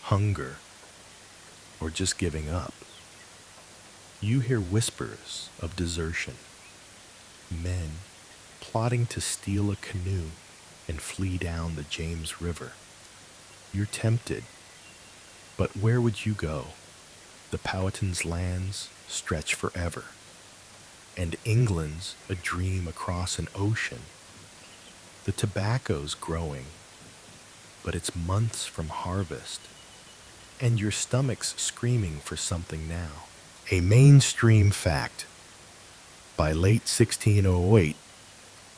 hunger, or just giving up. You hear whispers of desertion, men plotting to steal a canoe and flee down the James River. You're tempted, but where would you go? The Powhatan's lands stretch forever, and England's a dream across an ocean. The tobacco's growing, but it's months from harvest, and your stomach's screaming for something now. A mainstream fact. By late 1608,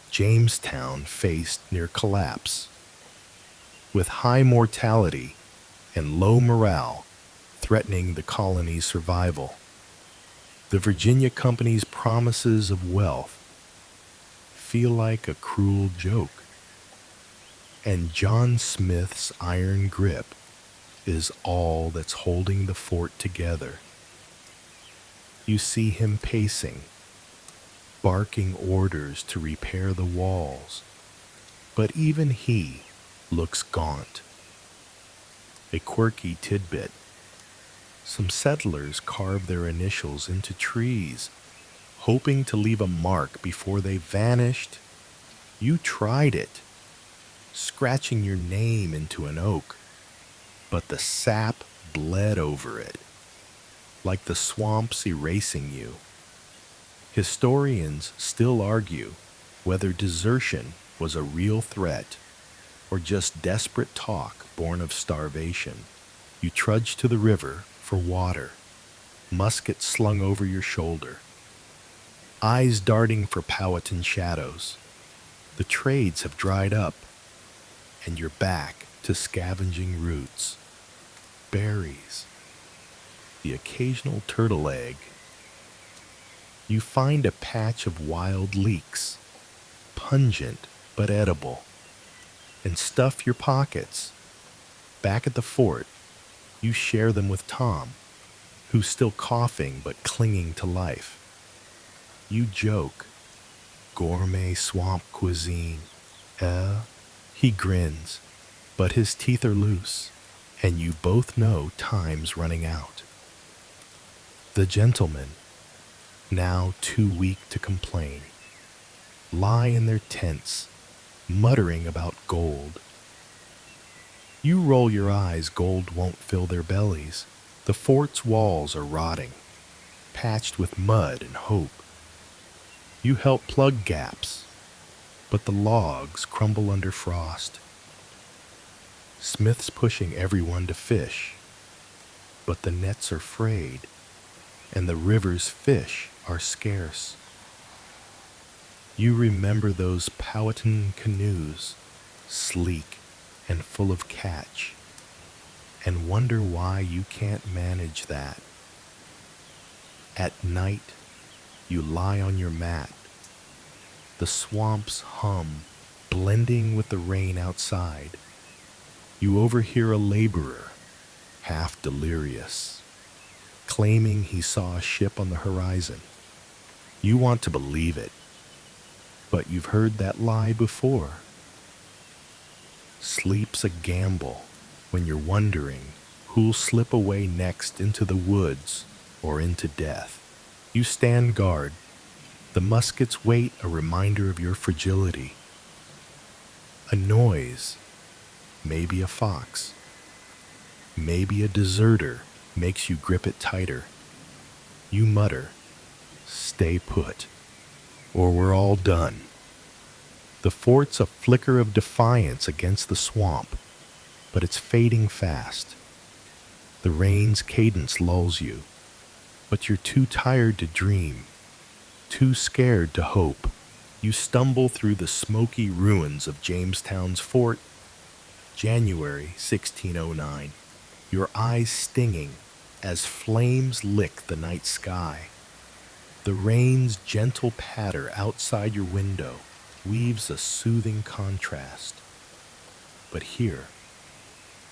Jamestown faced near collapse, with high mortality and low morale threatening the colony's survival. The Virginia Company's promises of wealth feel like a cruel joke, and John Smith's iron grip is all that's holding the fort together. You see him pacing, barking orders to repair the walls, but even he looks gaunt. A quirky tidbit. Some settlers carved their initials into trees, hoping to leave a mark before they vanished. You tried it, scratching your name into an oak, but the sap bled over it, like the swamps erasing you. Historians still argue whether desertion was a real threat or just desperate talk born of starvation. You trudge to the river for water, musket slung over your shoulder, eyes darting for Powhatan shadows. The trades have dried up, and you're back to scavenging roots, berries, the occasional turtle egg. You find a patch of wild leeks, pungent but edible, and stuff your pockets. Back at the fort, you share them with Tom, who's still coughing but clinging to life. You joke, gourmet swamp cuisine. He grins, but his teeth are loose, and you both know time's running out. The gentleman, now too weak to complain, lie in their tents, muttering about gold. You roll your eyes, gold won't fill their bellies. The fort's walls are rotting, patched with mud and hope. You help plug gaps, but the logs crumble under frost. Smith's pushing everyone to fish, but the nets are frayed, and the river's fish are scarce. You remember those Powhatan canoes, sleek and full of catch, and wonder why you can't manage that. At night, you lie on your mat, the swamps hum, blending with the rain outside. You overhear a laborer, half delirious, claiming he saw a ship on the horizon. You want to believe it, but you've heard that lie before. Sleep's a gamble when you're wondering who'll slip away next into the woods or into death. You stand guard. The muskets wait, a reminder of your fragility. A noise, maybe a fox, maybe a deserter, makes you grip it tighter. You mutter, "Stay put, or we're all done." The fort's a flicker of defiance against the swamp, but it's fading fast. The rain's cadence lulls you, but you're too tired to dream, too scared to hope. You stumble through the smoky ruins of Jamestown's fort, January 1609, your eyes stinging as flames lick the night sky. The rain's gentle patter outside your window weaves a soothing contrast. But here,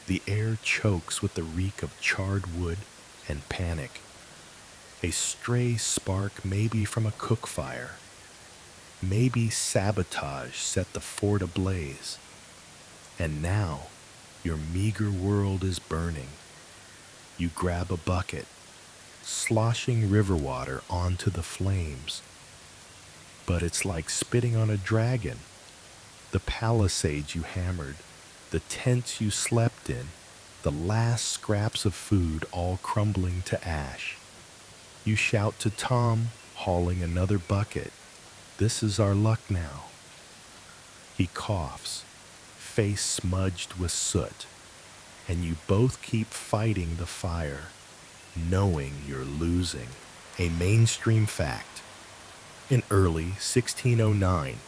the air chokes with the reek of charred wood and panic. A stray spark, maybe from a cook fire, maybe sabotage set the fort ablaze. And now, your meager world is burning. You grab a bucket, sloshing river water onto the flames. But it's like spitting on a dragon. The palisades you hammered, the tents you slept in, the last scraps of food all crumbling to ash. You shout to Tom, hauling another bucket, "This is our luck now." He coughs, face smudged with soot, and you both keep fighting the fire, knowing you're losing. A mainstream fact. In early 1609,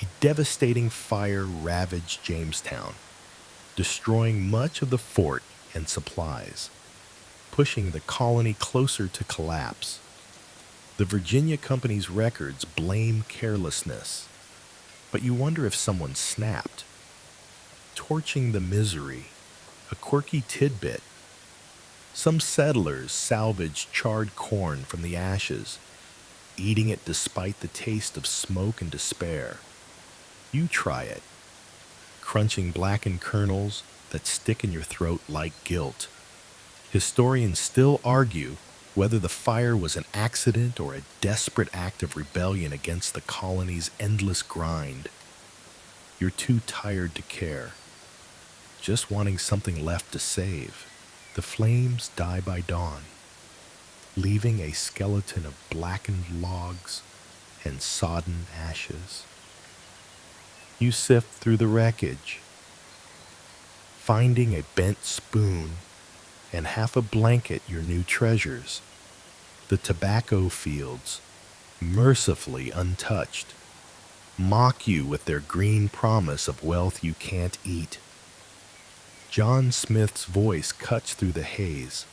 a devastating fire ravaged Jamestown, destroying much of the fort and supplies, pushing the colony closer to collapse. The Virginia Company's records blame carelessness, but you wonder if someone snapped. Torching the misery, a quirky tidbit. Some settlers salvaged charred corn from the ashes, eating it despite the taste of smoke and despair. You try it, crunching blackened kernels that stick in your throat like guilt. Historians still argue whether the fire was an accident or a desperate act of rebellion against the colony's endless grind. You're too tired to care, just wanting something left to save. The flames die by dawn, leaving a skeleton of blackened logs and sodden ashes. You sift through the wreckage, finding a bent spoon and half a blanket, your new treasures. The tobacco fields, mercifully untouched, mock you with their green promise of wealth you can't eat. John Smith's voice cuts through the haze,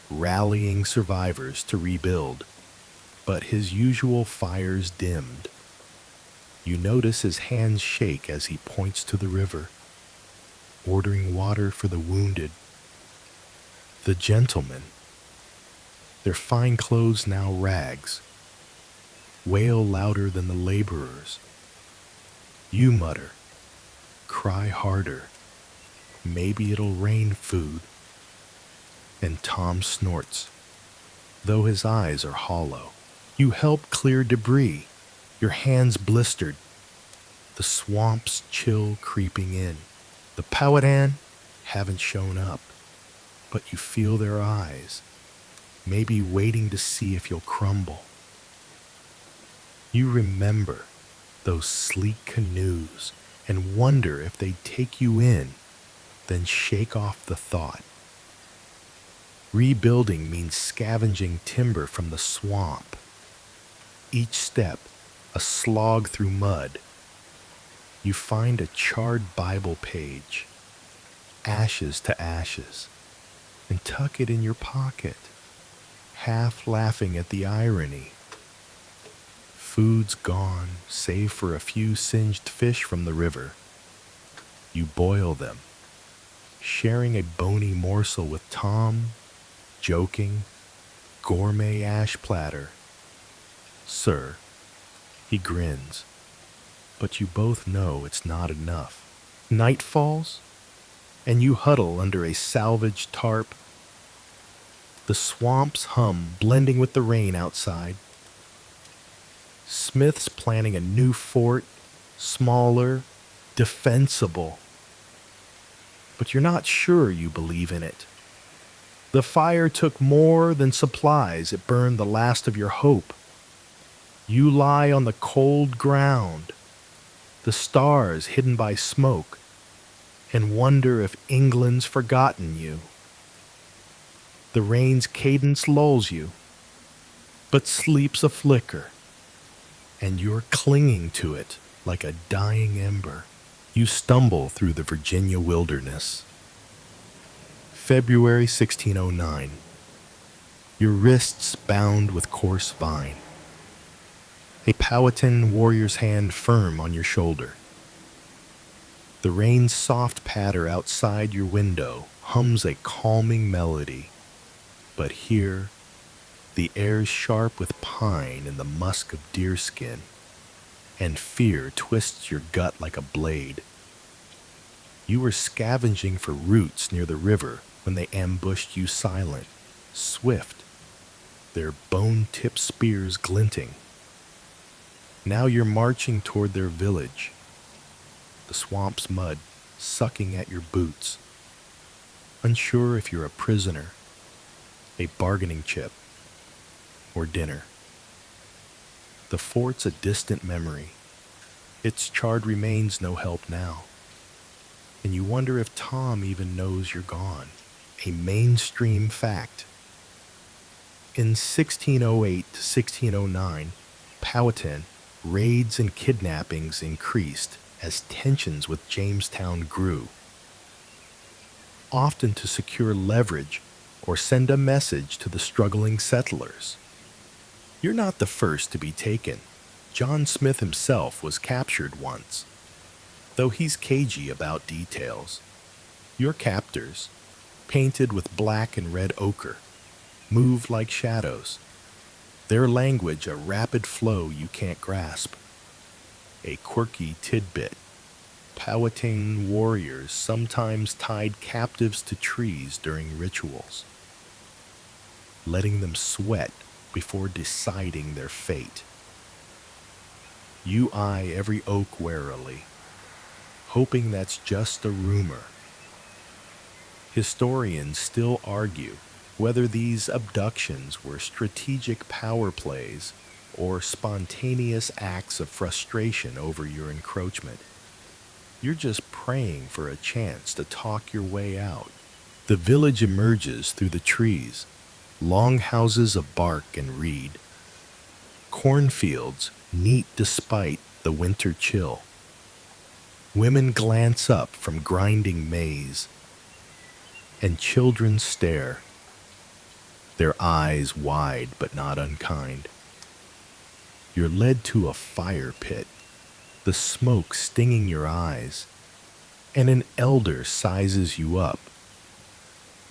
rallying survivors to rebuild, but his usual fire's dimmed. You notice his hands shake as he points to the river, ordering water for the wounded. The gentlemen, their fine clothes now rags, wail louder than the laborers. You mutter, "Cry harder, maybe it'll rain food." And Tom snorts, though his eyes are hollow. You help clear debris, your hands blistered, the swamp's chill creeping in. The Powhatan haven't shown up, but you feel their eyes, maybe waiting to see if you'll crumble. You remember those sleek canoes and wonder if they'd take you in, then shake off the thought. Rebuilding means scavenging timber from the swamp. Each step, a slog through mud. You find a charred Bible page, ashes to ashes, and tuck it in your pocket, half laughing at the irony. Food's gone, save for a few singed fish from the river. You boil them, sharing a bony morsel with Tom, joking, gourmet ash platter. Sir, he grins, but you both know it's not enough. Night falls, and you huddle under a salvaged tarp. The swamp's hum blending with the rain outside. Smith's planning a new fort, smaller, defensible. But you're not sure you believe in it. The fire took more than supplies. It burned the last of your hope. You lie on the cold ground, the stars hidden by smoke, and wonder if England's forgotten you. The rain's cadence lulls you, but sleep's a flicker, and you're clinging to it like a dying ember. You stumble through the Virginia wilderness. February 1609. Your wrists bound with coarse vine. A Powhatan warrior's hand firm on your shoulder. The rain's soft patter outside your window hums a calming melody. But here, the air's sharp with pine and the musk of deerskin, and fear twists your gut like a blade. You were scavenging for roots near the river when they ambushed you silent, swift, their bone-tipped spears glinting. Now you're marching toward their village, the swamp's mud sucking at your boots, unsure if you're a prisoner, a bargaining chip, or dinner. The fort's a distant memory. Its charred remains no help now. And you wonder if Tom even knows you're gone. A mainstream fact. In 1608 to 1609, Powhatan raids and kidnappings increased as tensions with Jamestown grew, often to secure leverage or send a message to the struggling settlers. You're not the first to be taken. John Smith himself was captured once. Though he's cagey about details, your captors, painted with black and red ochre, move like shadows, their language a rapid flow you can't grasp. A quirky tidbit. Powhatan warriors sometimes tied captives to trees during rituals, letting them sweat before deciding their fate. You eye every oak warily, hoping that's just a rumor. Historians still argue whether these abductions were strategic power plays or spontaneous acts of frustration over your encroachment. You're just praying for a chance to talk your way out. The village emerges through the trees, long houses of bark and reed. Cornfields neat despite the winter chill. Women glance up from grinding maize, and children stare, their eyes wide but not unkind. You're led to a fire pit, the smoke stinging your eyes, and an elder sizes you up,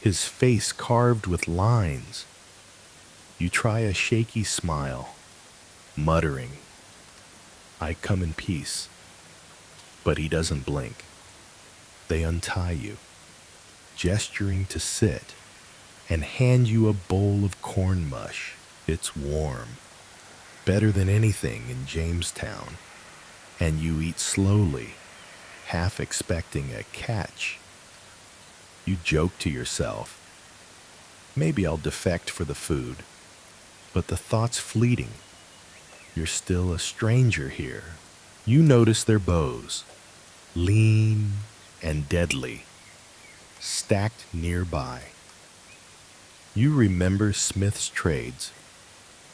his face carved with lines. You try a shaky smile, muttering, "I come in peace." But he doesn't blink. They untie you, gesturing to sit, and hand you a bowl of corn mush. It's warm, better than anything in Jamestown, and you eat slowly, half expecting a catch. You joke to yourself, maybe I'll defect for the food, but the thought's fleeting. You're still a stranger here. You notice their bows, lean and deadly, stacked nearby. You remember Smith's trades,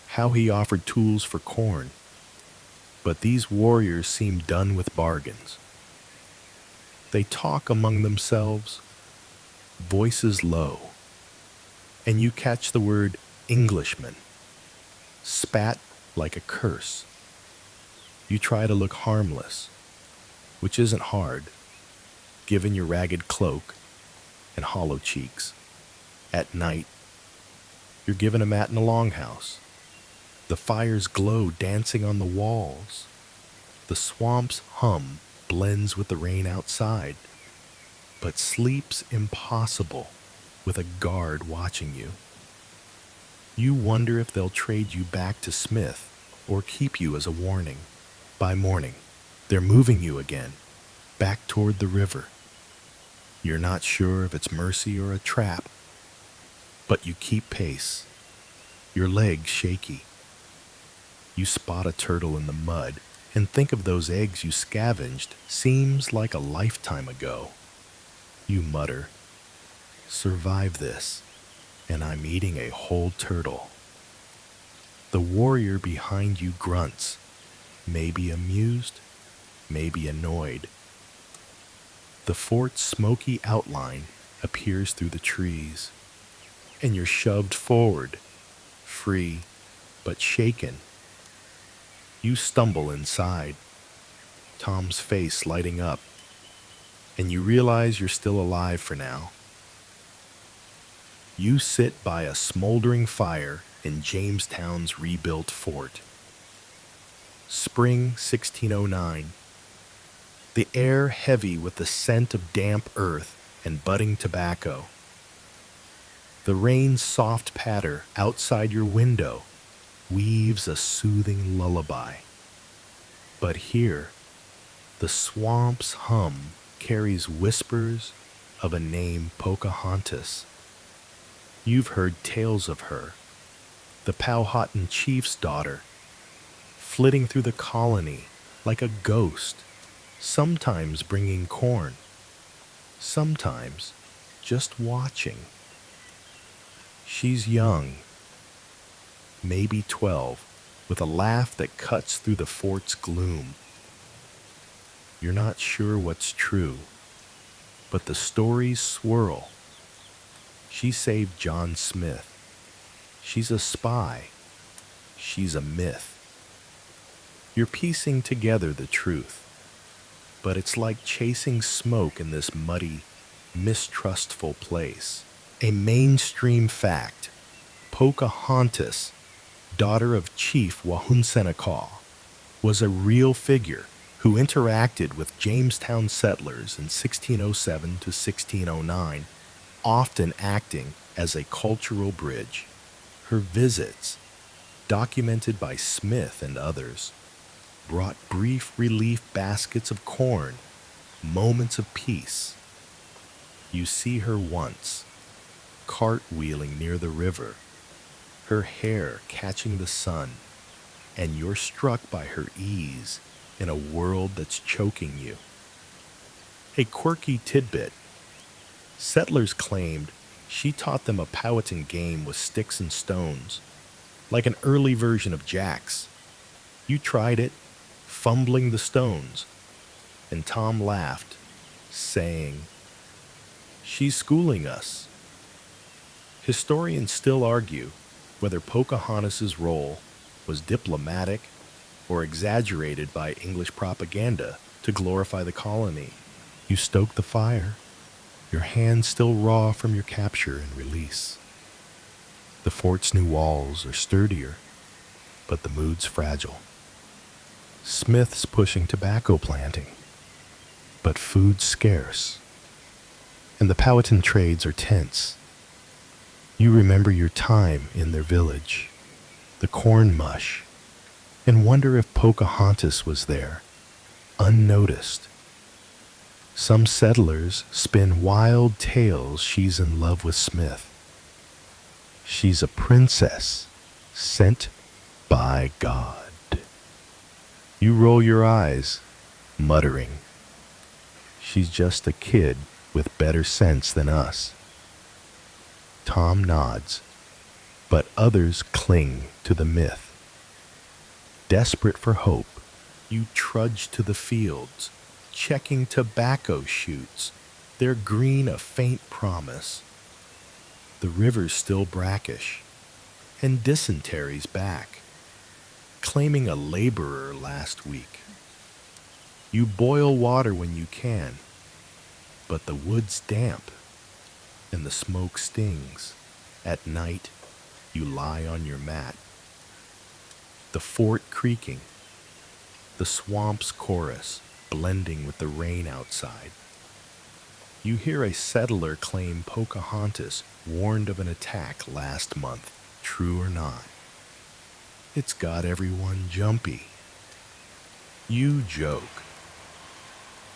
how he offered tools for corn, but these warriors seem done with bargains. They talk among themselves, voices low, and you catch the word Englishman, spat like a curse. You try to look harmless, which isn't hard, given your ragged cloak and hollow cheeks. At night, you're given a mat in a longhouse. The fire's glow dancing on the walls. The swamp's hum blends with the rain outside, but sleep's impossible with a guard watching you. You wonder if they'll trade you back to Smith or keep you as a warning. By morning, they're moving you again, back toward the river. You're not sure if it's mercy or a trap, but you keep pace, your legs shaky. You spot a turtle in the mud and think of those eggs you scavenged seems like a lifetime ago. You mutter, survive this, and I'm eating a whole turtle. The warrior behind you grunts, maybe amused, maybe annoyed. The fort's smoky outline appears through the trees, and you're shoved forward, free but shaken. You stumble inside, Tom's face lighting up, and you realize you're still alive for now. You sit by a smoldering fire in Jamestown's rebuilt fort. Spring 1609. The air heavy with the scent of damp earth and budding tobacco. The rain's soft patter outside your window weaves a soothing lullaby. But here, the swamp's hum carries whispers of a name, Pocahontas. You've heard tales of her, the Powhatan chief's daughter, flitting through the colony like a ghost, sometimes bringing corn, sometimes just watching. She's young, maybe 12, with a laugh that cuts through the fort's gloom. You're not sure what's true, but the stories swirl. She saved John Smith. She's a spy. She's a myth. You're piecing together the truth, but it's like chasing smoke in this muddy, mistrustful place. A mainstream fact, Pocahontas, daughter of Chief Wahunsenakaw, was a real figure who interacted with Jamestown settlers in 1607 to 1609, often acting as a cultural bridge. Her visits, documented by Smith and others, brought brief relief baskets of corn, moments of peace. You see her once, cartwheeling near the river, her hair catching the sun, and you're struck by her ease in a world that's choking you. A quirky tidbit. Settlers claimed she taught them a Powhatan game with sticks and stones, like an early version of jacks. You tried it, fumbling the stones, and Tom laughed, saying, "She's schooling us." Historians still argue whether Pocahontas's role was diplomatic or exaggerated by English propaganda to glorify the colony. You stoke the fire, your hands still raw from your capture and release. The fort's new walls are sturdier, but the mood's fragile. Smith's pushing tobacco planting, but food's scarce, and the Powhatan trades are tense. You remember your time in their village, the corn mush, and wonder if Pocahontas was there, unnoticed. Some settlers spin wild tales she's in love with Smith. She's a princess sent by God. You roll your eyes, muttering, she's just a kid with better sense than us. Tom nods, but others cling to the myth. Desperate for hope, you trudge to the fields, checking tobacco shoots, their green a faint promise. The river's still brackish, and dysentery's back, claiming a laborer last week. You boil water when you can, but the wood's damp, and the smoke stings. At night, you lie on your mat. The fort creaking, the swamp's chorus blending with the rain outside. You hear a settler claim Pocahontas warned of an attack last month, true or not. It's got everyone jumpy. You joke.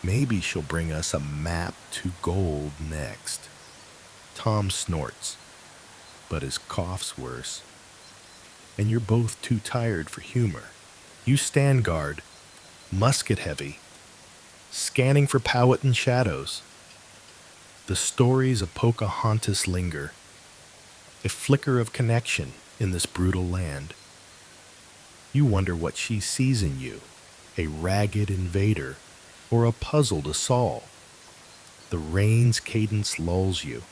Maybe she'll bring us a map to gold next. Tom snorts, but his cough's worse. And you're both too tired for humor. You stand guard, musket heavy, scanning for Powhatan shadows. The stories of Pocahontas linger, a flicker of connection in this brutal land. You wonder what she sees in you, a ragged invader or a puzzle to solve. The rain's cadence lulls you,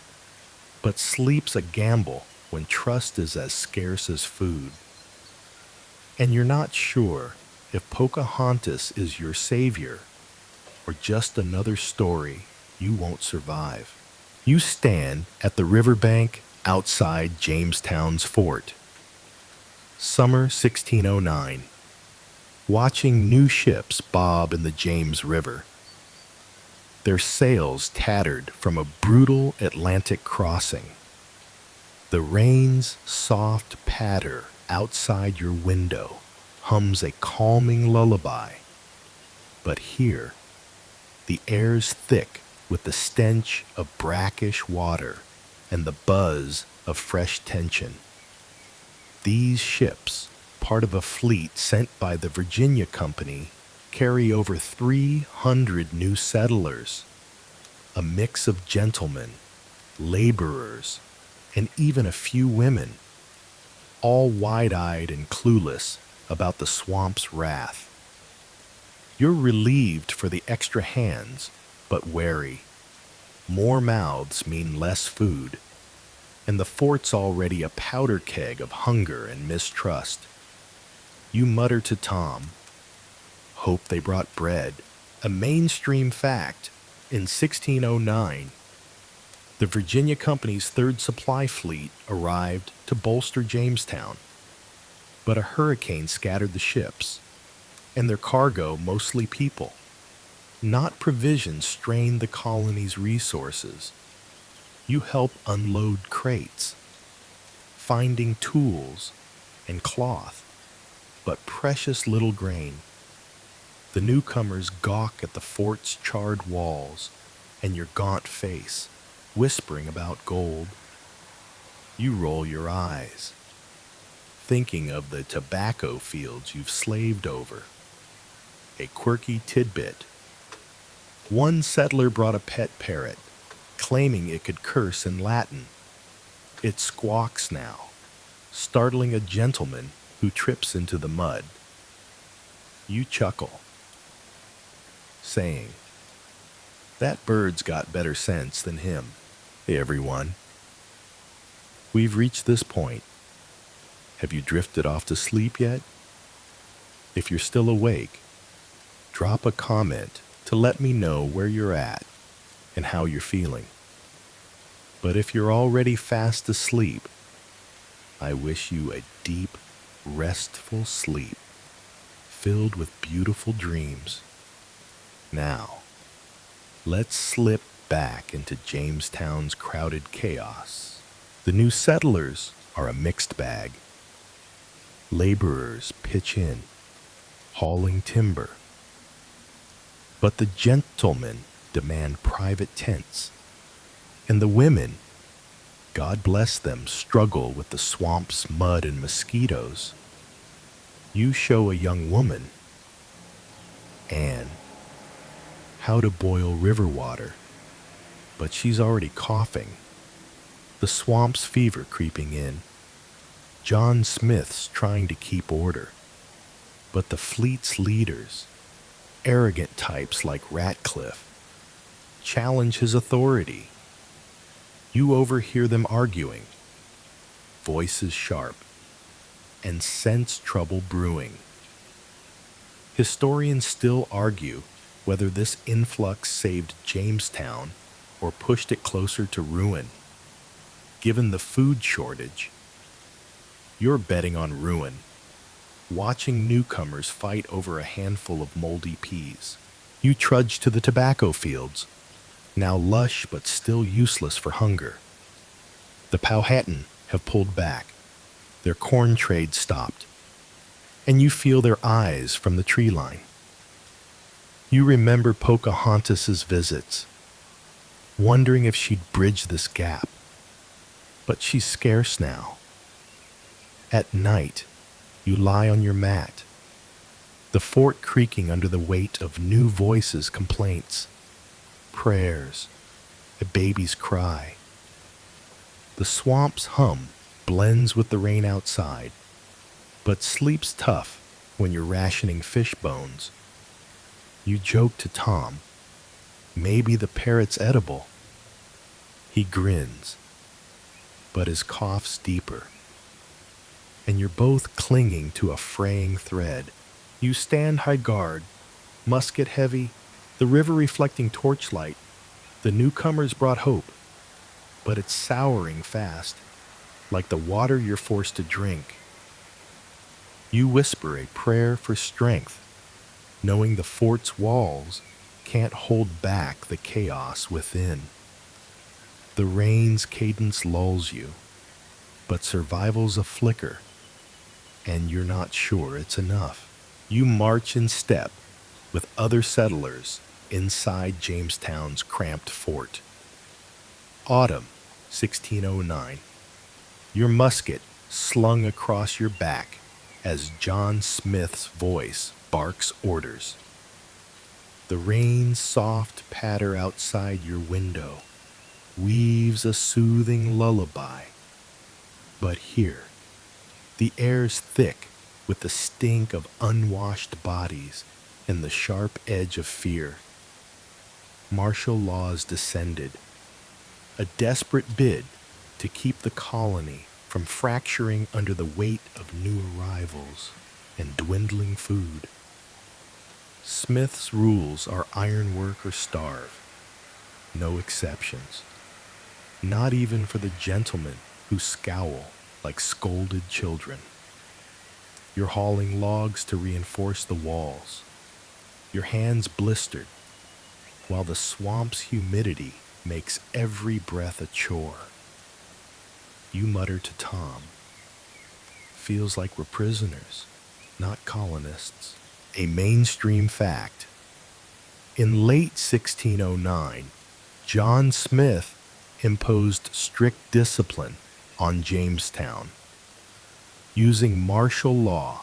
but sleep's a gamble when trust is as scarce as food. And you're not sure if Pocahontas is your savior or just another story you won't survive. You stand at the riverbank outside Jamestown's fort. Summer 1609. Watching new ships bob in the James River. Their sails tattered from a brutal Atlantic crossing. The rain's soft patter outside your window hums a calming lullaby. But here, the air's thick with the stench of brackish water and the buzz of fresh tension. These ships, part of a fleet sent by the Virginia Company, carry over 300 new settlers, a mix of gentlemen, laborers, and even a few women, all wide-eyed and clueless about the swamp's wrath. You're relieved for the extra hands, but wary. More mouths mean less food, and the fort's already a powder keg of hunger and mistrust. You mutter to Tom, hope they brought bread, a mainstream fact. In 1609, the Virginia Company's third supply fleet arrived to bolster Jamestown, but a hurricane scattered the ships, and their cargo, mostly people, not provisions, strained the colony's resources. You help unload crates, finding tools and cloth, but precious little grain. The newcomers gawk at the fort's charred walls and your gaunt face, whispering about gold. You roll your eyes, thinking of the tobacco fields you've slaved over. A quirky tidbit. One settler brought a pet parrot, claiming it could curse in Latin. It squawks now, startling a gentleman who trips into the mud. You chuckle, saying, that bird's got better sense than him. Hey everyone. We've reached this point. Have you drifted off to sleep yet? If you're still awake, drop a comment to let me know where you're at and how you're feeling. But if you're already fast asleep, I wish you a deep, restful sleep filled with beautiful dreams. Now, let's slip back into Jamestown's crowded chaos. The new settlers are a mixed bag. Laborers pitch in, hauling timber. But the gentlemen demand private tents, and the women, God bless them, struggle with the swamp's mud and mosquitoes. You show a young woman, Anne, how to boil river water, but she's already coughing. The swamp's fever creeping in. John Smith's trying to keep order, but the fleet's leaders, arrogant types like Ratcliffe, challenge his authority. You overhear them arguing, voices sharp, and sense trouble brewing. Historians still argue whether this influx saved Jamestown or pushed it closer to ruin. Given the food shortage, you're betting on ruin, watching newcomers fight over a handful of moldy peas. You trudge to the tobacco fields, now lush but still useless for hunger. The Powhatan have pulled back, their corn trade stopped, and you feel their eyes from the tree line. You remember Pocahontas's visits, wondering if she'd bridge this gap, but she's scarce now. At night, you lie on your mat, the fort creaking under the weight of new voices' complaints, prayers, a baby's cry. The swamp's hum blends with the rain outside, but sleep's tough when you're rationing fish bones. You joke to Tom, maybe the parrot's edible. He grins, but his cough's deeper, and you're both clinging to a fraying thread. You stand high guard, musket heavy, the river reflecting torchlight. The newcomers brought hope, but it's souring fast, like the water you're forced to drink. You whisper a prayer for strength, knowing the fort's walls can't hold back the chaos within. The rain's cadence lulls you, but survival's a flicker, and you're not sure it's enough. You march in step with other settlers inside Jamestown's cramped fort. Autumn, 1609. Your musket slung across your back as John Smith's voice barks orders. The rain's soft patter outside your window weaves a soothing lullaby. But here, the air's thick with the stink of unwashed bodies and the sharp edge of fear. Martial laws descended, a desperate bid to keep the colony from fracturing under the weight of new arrivals and dwindling food. Smith's rules are ironwork or starve, no exceptions, not even for the gentlemen who scowl like scolded children. You're hauling logs to reinforce the walls, your hands blistered, while the swamp's humidity makes every breath a chore. You mutter to Tom, feels like we're prisoners, not colonists. A mainstream fact. In late 1609, John Smith imposed strict discipline on Jamestown, using martial law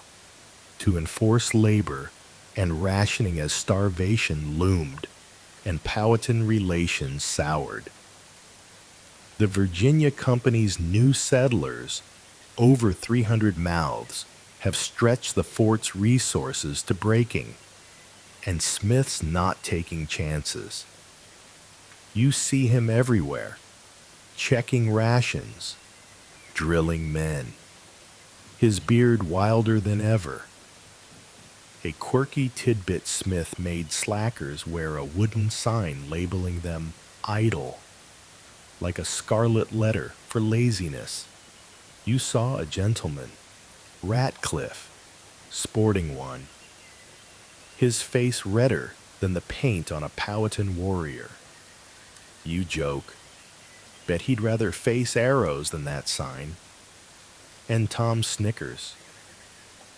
to enforce labor and rationing as starvation loomed and Powhatan relations soured. The Virginia Company's new settlers, over 300 mouths, have stretched the fort's resources to breaking, and Smith's not taking chances. You see him everywhere, checking rations, drilling men, his beard wilder than ever. A quirky tidbit Smith made slackers wear a wooden sign labeling them idle, like a scarlet letter for laziness. You saw a gentleman, Ratcliffe, sporting one, his face redder than the paint on a Powhatan warrior. You joke, bet he'd rather face arrows than that sign. And Tom snickers.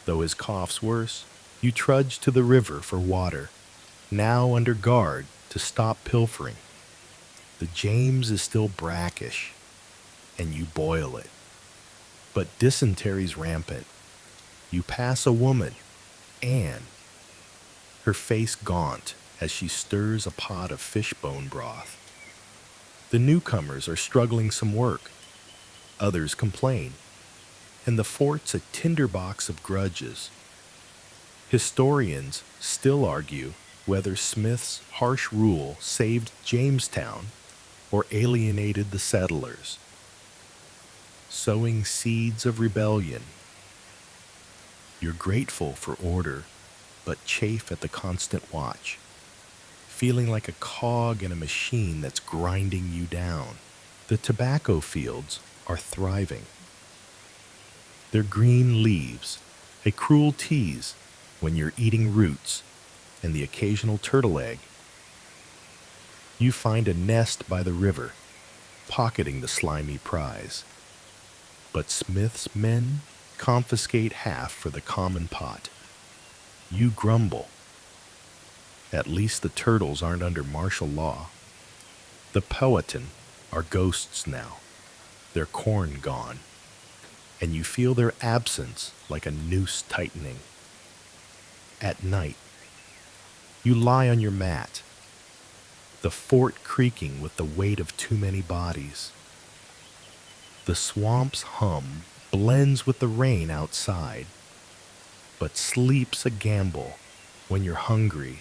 Though his cough's worse, You trudge to the river for water, now under guard to stop pilfering. The James is still brackish, and you boil it. But dysentery's rampant. You pass a woman, Anne, her face gaunt as she stirs a pot of fishbone broth. The newcomers are struggling some work. Others complain, and the fort's a tinderbox of grudges. Historians still argue whether Smith's harsh rule saved Jamestown or alienated the settlers, sowing seeds of rebellion. You're grateful for order, but chafe at the constant watch, feeling like a cog in a machine that's grinding you down. The tobacco fields are thriving. Their green leaves, a cruel tease when you're eating roots and the occasional turtle egg. You find a nest by the river, pocketing the slimy prize. But Smith's men confiscate half for the common pot. You grumble. At least the turtles aren't under martial law. The Powhatan are ghosts now, their corn gone, and you feel their absence like a noose tightening. At night, you lie on your mat, the fort creaking with the weight of too many bodies. The swamp's hum blends with the rain outside, but sleep's a gamble when you're hungry,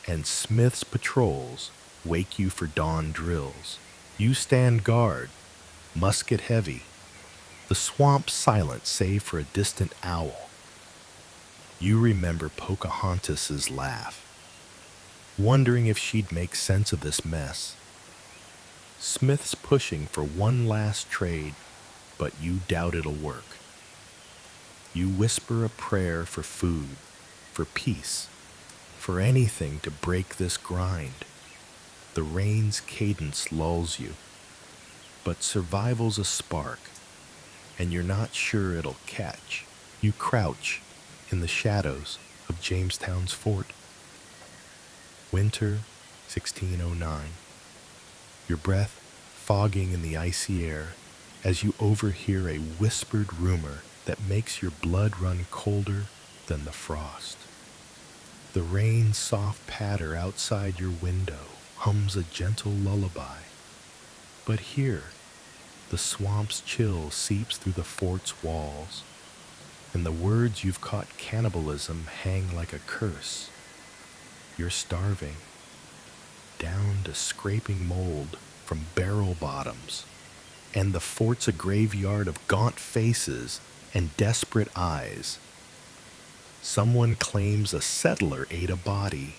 and Smith's patrols wake you for dawn drills. You stand guard, musket heavy, the swamp silent save for a distant owl. You remember Pocahontas's laugh, wondering if she'd make sense of this mess. Smith's pushing for one last trade, but you doubt it'll work. You whisper a prayer for food, for peace, for anything to break this grind. The rain's cadence lulls you, but survival's a spark, and you're not sure it'll catch. You crouch in the shadows of Jamestown's fort. Winter 1609. Your breath fogging in the icy air as you overhear a whispered rumor that makes your blood run colder than the frost. The rain's soft patter outside your window hums a gentle lullaby. But here, the swamp's chill seeps through the fort's walls, and the words you've caught cannibalism hang like a curse. You're starving, down to scraping mold from barrel bottoms, and the fort's a graveyard of gaunt faces and desperate eyes. Someone claims a settler ate a body,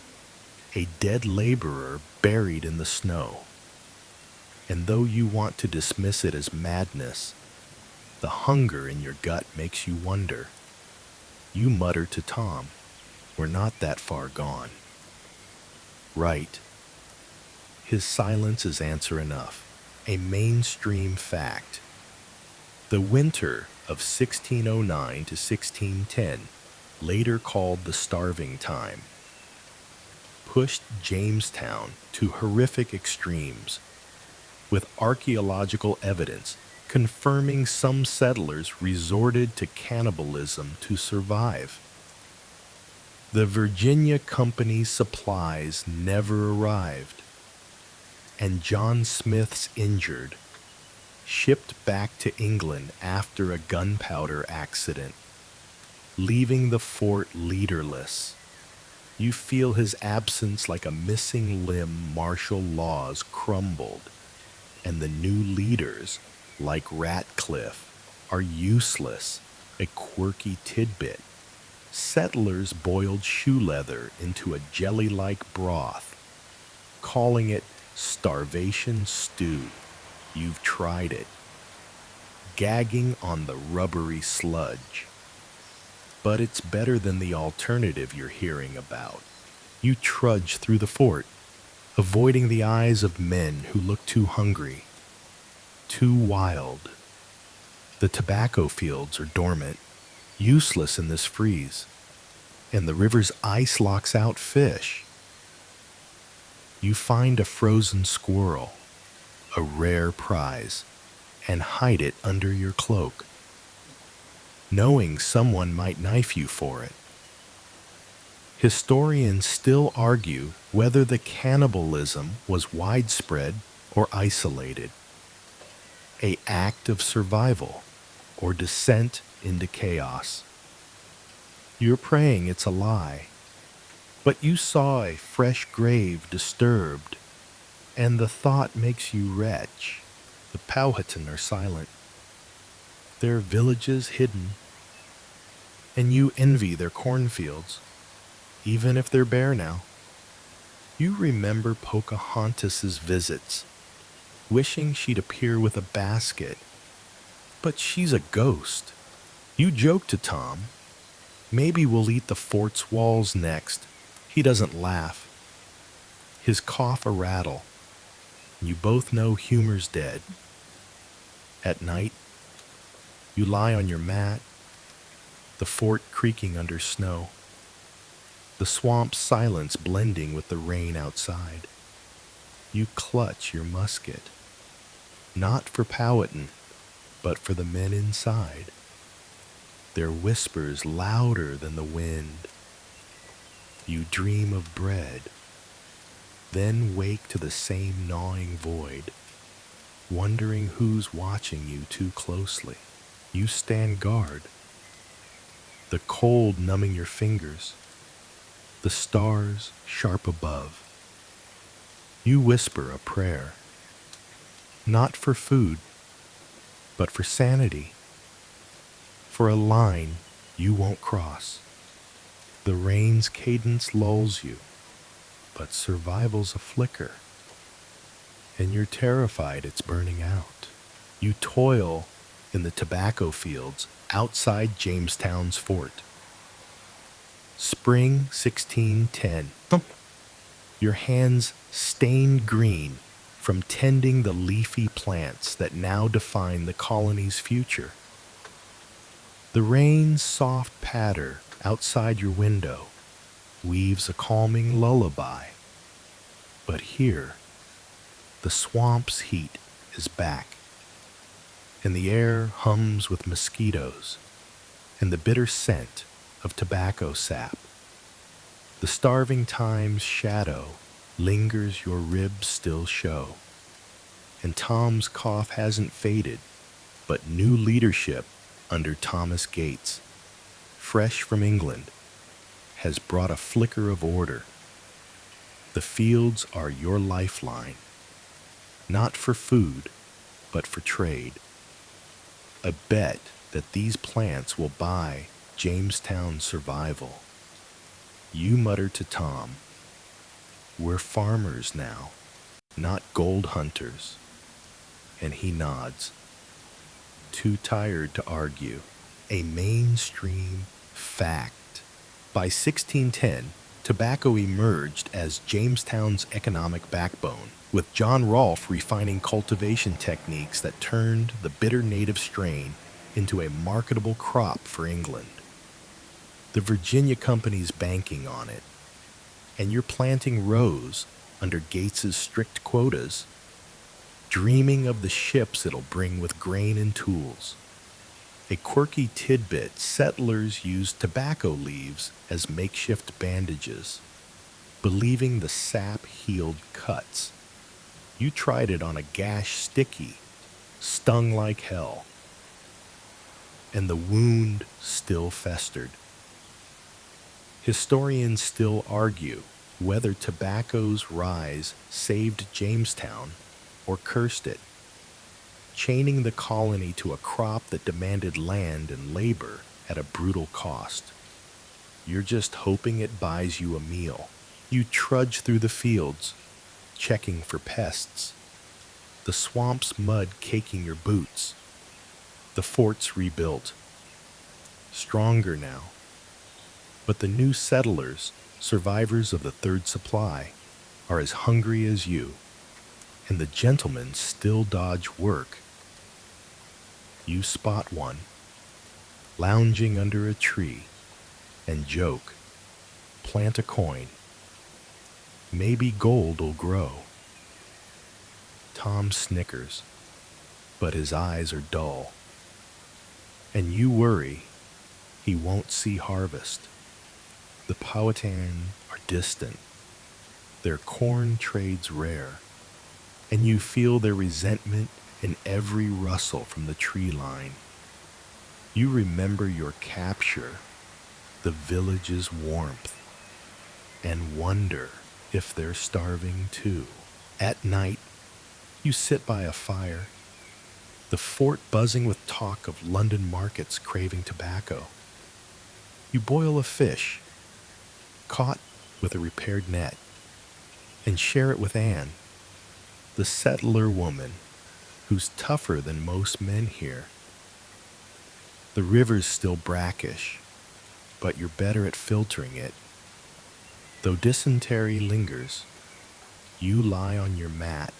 a dead laborer buried in the snow. And though you want to dismiss it as madness, the hunger in your gut makes you wonder. You mutter to Tom, "We're not that far gone." Right. His silence is answer enough, a mainstream fact. The winter of 1609 to 1610, later called the Starving Time, pushed Jamestown to horrific extremes, with archaeological evidence confirming some settlers resorted to cannibalism to survive. The Virginia Company's supplies never arrived, and John Smith's injured, shipped back to England after a gunpowder accident, leaving the fort leaderless. You feel his absence like a missing limb. Martial laws crumbled, and the new leaders, like Ratcliffe, are useless, a quirky tidbit. Settlers boiled shoe leather into a jelly-like broth, calling it starvation stew. You've tried it, gagging on the rubbery sludge. But it's better than the alternative you're hearing about. You trudge through the fort, avoiding the eyes of men who look too hungry, too wild. The tobacco fields are dormant, useless in this freeze. and the river's ice locks out fish. You find a frozen squirrel, a rare prize, and hide it under your cloak, knowing someone might knife you for it. Historians still argue whether the cannibalism was widespread or isolated, an act of survival or descent into chaos. You're praying it's a lie, but you saw a fresh grave disturbed, and the thought makes you retch. The Powhatan are silent, their villages hidden, and you envy their cornfields, even if they're bare now. You remember Pocahontas's visits, wishing she'd appear with a basket, but she's a ghost. You joke to Tom, maybe we'll eat the fort's walls next. He doesn't laugh. His cough a rattle. You both know humor's dead. At night, you lie on your mat, the fort creaking under snow, the swamp's silence blending with the rain outside. You clutch your musket, not for Powhatan, but for the men inside. Their whispers louder than the wind. You dream of bread, then wake to the same gnawing void, wondering who's watching you too closely. You stand guard, the cold numbing your fingers, the stars sharp above. You whisper a prayer, not for food, but for sanity, for a line you won't cross. The rain's cadence lulls you, but survival's a flicker, and you're terrified it's burning out. You toil in the tobacco fields outside Jamestown's fort. Spring 1610. Your hands stained green from tending the leafy plants that now define the colony's future. The rain's soft patter outside your window weaves a calming lullaby. But here, the swamp's heat is back, and the air hums with mosquitoes and the bitter scent of tobacco sap. The starving time's shadow lingers, your ribs still show, and Tom's cough hasn't faded, but new leadership under Thomas Gates, fresh from England, has brought a flicker of order. The fields are your lifeline, not for food, but for trade. A bet that these plants will buy Jamestown's survival. You mutter to Tom, we're farmers now, not gold hunters. And he nods, too tired to argue. A mainstream fact. By 1610, tobacco emerged as Jamestown's economic backbone, with John Rolfe refining cultivation techniques that turned the bitter native strain into a marketable crop for England. The Virginia company's banking on it, and you're planting rows under Gates's strict quotas, dreaming of the ships it'll bring with grain and tools. A quirky tidbit, settlers used tobacco leaves as makeshift bandages, believing the sap healed cuts. You tried it on a gash sticky, stung like hell, and the wound still festered. Historians still argue whether tobacco's rise saved Jamestown or cursed it, chaining the colony to a crop that demanded land and labor at a brutal cost. You're just hoping it buys you a meal. You trudge through the fields, checking for pests, the swamp's mud caking your boots. The fort's rebuilt, stronger now, but the new settlers, survivors of the third supply, are as hungry as you, and the gentlemen still dodge work. You spot one, lounging under a tree, and joke, plant a coin. Maybe gold'll grow. Tom snickers, but his eyes are dull. And you worry he won't see harvest. The Powhatan are distant. Their corn trades rare, and you feel their resentment in every rustle from the tree line. You remember your capture, the village's warmth, and wonder if they're starving too. At night, you sit by a fire, the fort buzzing with talk of London markets craving tobacco. You boil a fish, caught with a repaired net, and share it with Anne, the settler woman who's tougher than most men here. The river's still brackish, but you're better at filtering it. Though dysentery lingers, you lie on your mat,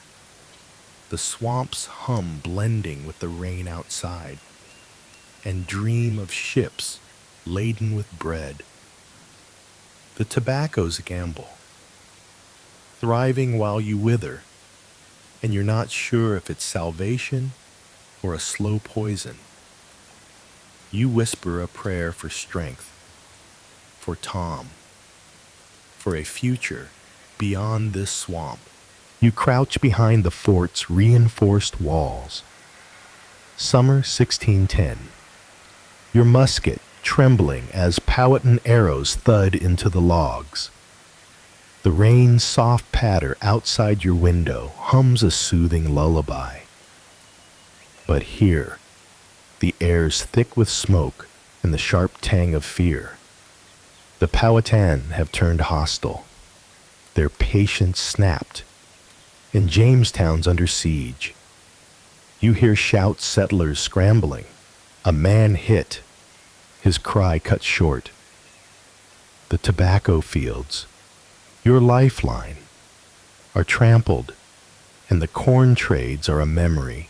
the swamp's hum blending with the rain outside, and dream of ships laden with bread. The tobacco's a gamble, thriving while you wither, and you're not sure if it's salvation or a slow poison. You whisper a prayer for strength, for Tom, for a future beyond this swamp. You crouch behind the fort's reinforced walls. Summer 1610. Your musket trembling as Powhatan arrows thud into the logs. The rain's soft patter outside your window hums a soothing lullaby. But here, the air's thick with smoke and the sharp tang of fear. The Powhatan have turned hostile. Their patience snapped, and Jamestown's under siege. You hear shout settlers scrambling, a man hit, his cry cut short. The tobacco fields, your lifeline, are trampled, and the corn trades are a memory.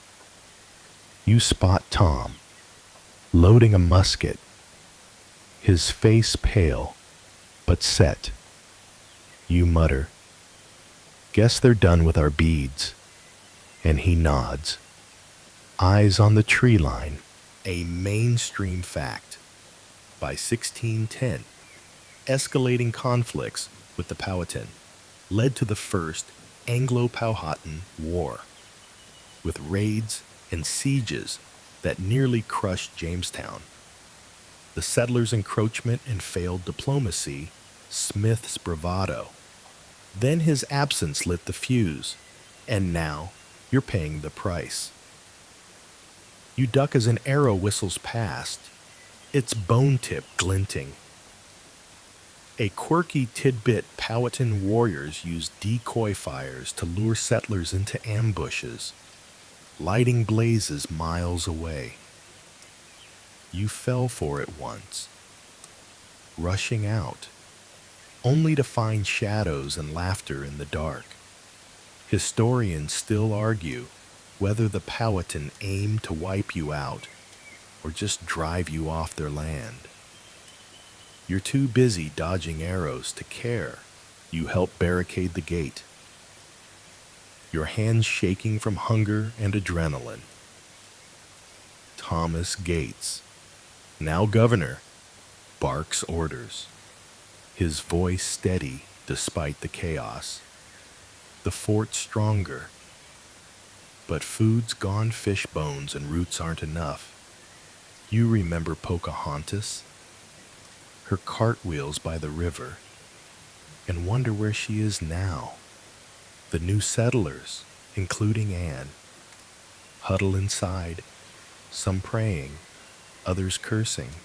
You spot Tom, loading a musket, his face pale, but set. You mutter, "Guess they're done with our beads," and he nods, eyes on the tree line, a mainstream fact. By 1610, escalating conflicts with the Powhatan led to the First Anglo-Powhatan War, with raids and sieges that nearly crushed Jamestown. The settlers' encroachment and failed diplomacy, Smith's bravado. Then his absence lit the fuse, and now you're paying the price. You duck as an arrow whistles past, its bone tip glinting. A quirky tidbit Powhatan warriors use decoy fires to lure settlers into ambushes, lighting blazes miles away. You fell for it once, rushing out, only to find shadows and laughter in the dark. Historians still argue whether the Powhatan aimed to wipe you out or just drive you off their land. You're too busy dodging arrows to care. You help barricade the gate, your hands shaking from hunger and adrenaline. Thomas Gates, now governor, barks orders, his voice steady despite the chaos. The fort stronger, but food's gone, fish bones and roots aren't enough. You remember Pocahontas, her cartwheels by the river, and wonder where she is now. The new settlers, including Anne, huddle inside, some praying, others cursing.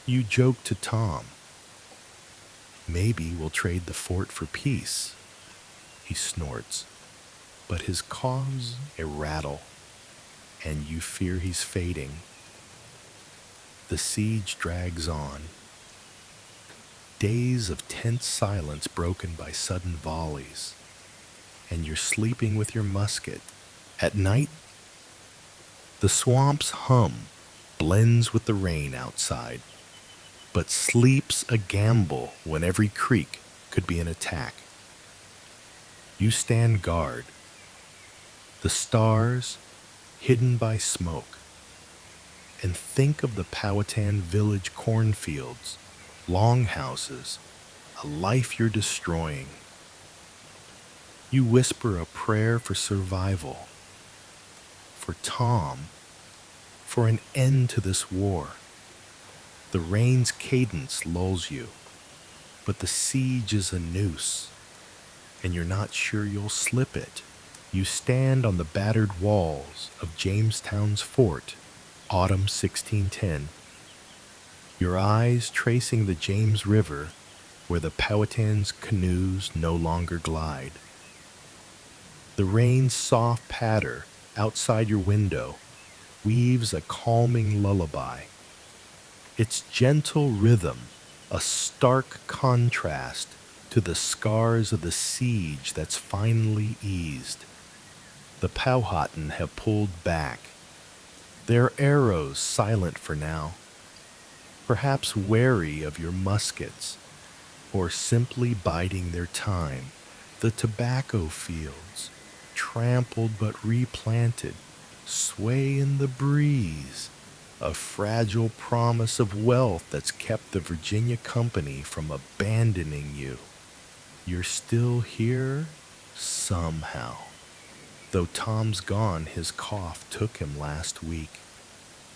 You joke to Tom, "Maybe we'll trade the fort for peace." He snorts, but his caw's a rattle, and you fear he's fading. The siege drags on. Days of tense silence broken by sudden volleys, and you're sleeping with your musket. At night, the swamp's hum blends with the rain outside. but sleep's a gamble when every creak could be an attack. You stand guard, the stars hidden by smoke, and think of the Powhatan village cornfields, longhouses, a life you're destroying. You whisper a prayer for survival, for Tom, for an end to this war. The rain's cadence lulls you, but the siege is a noose, and you're not sure you'll slip it. You stand on the battered walls of Jamestown's fort, autumn 1610, your eyes tracing the James River where the Powhatan's canoes no longer glide. The rain's soft patter outside your window weaves a calming lullaby. Its gentle rhythm, a stark contrast to the scars of the siege that's finally eased. The Powhatan have pulled back, their arrows silent for now, perhaps wary of your muskets, or simply biding their time. The tobacco fields, trampled but replanted, sway in the breeze, a fragile promise of wealth that's kept the Virginia Company from abandoning you. You're still here, somehow. Though Tom's gone, his cough took him last week,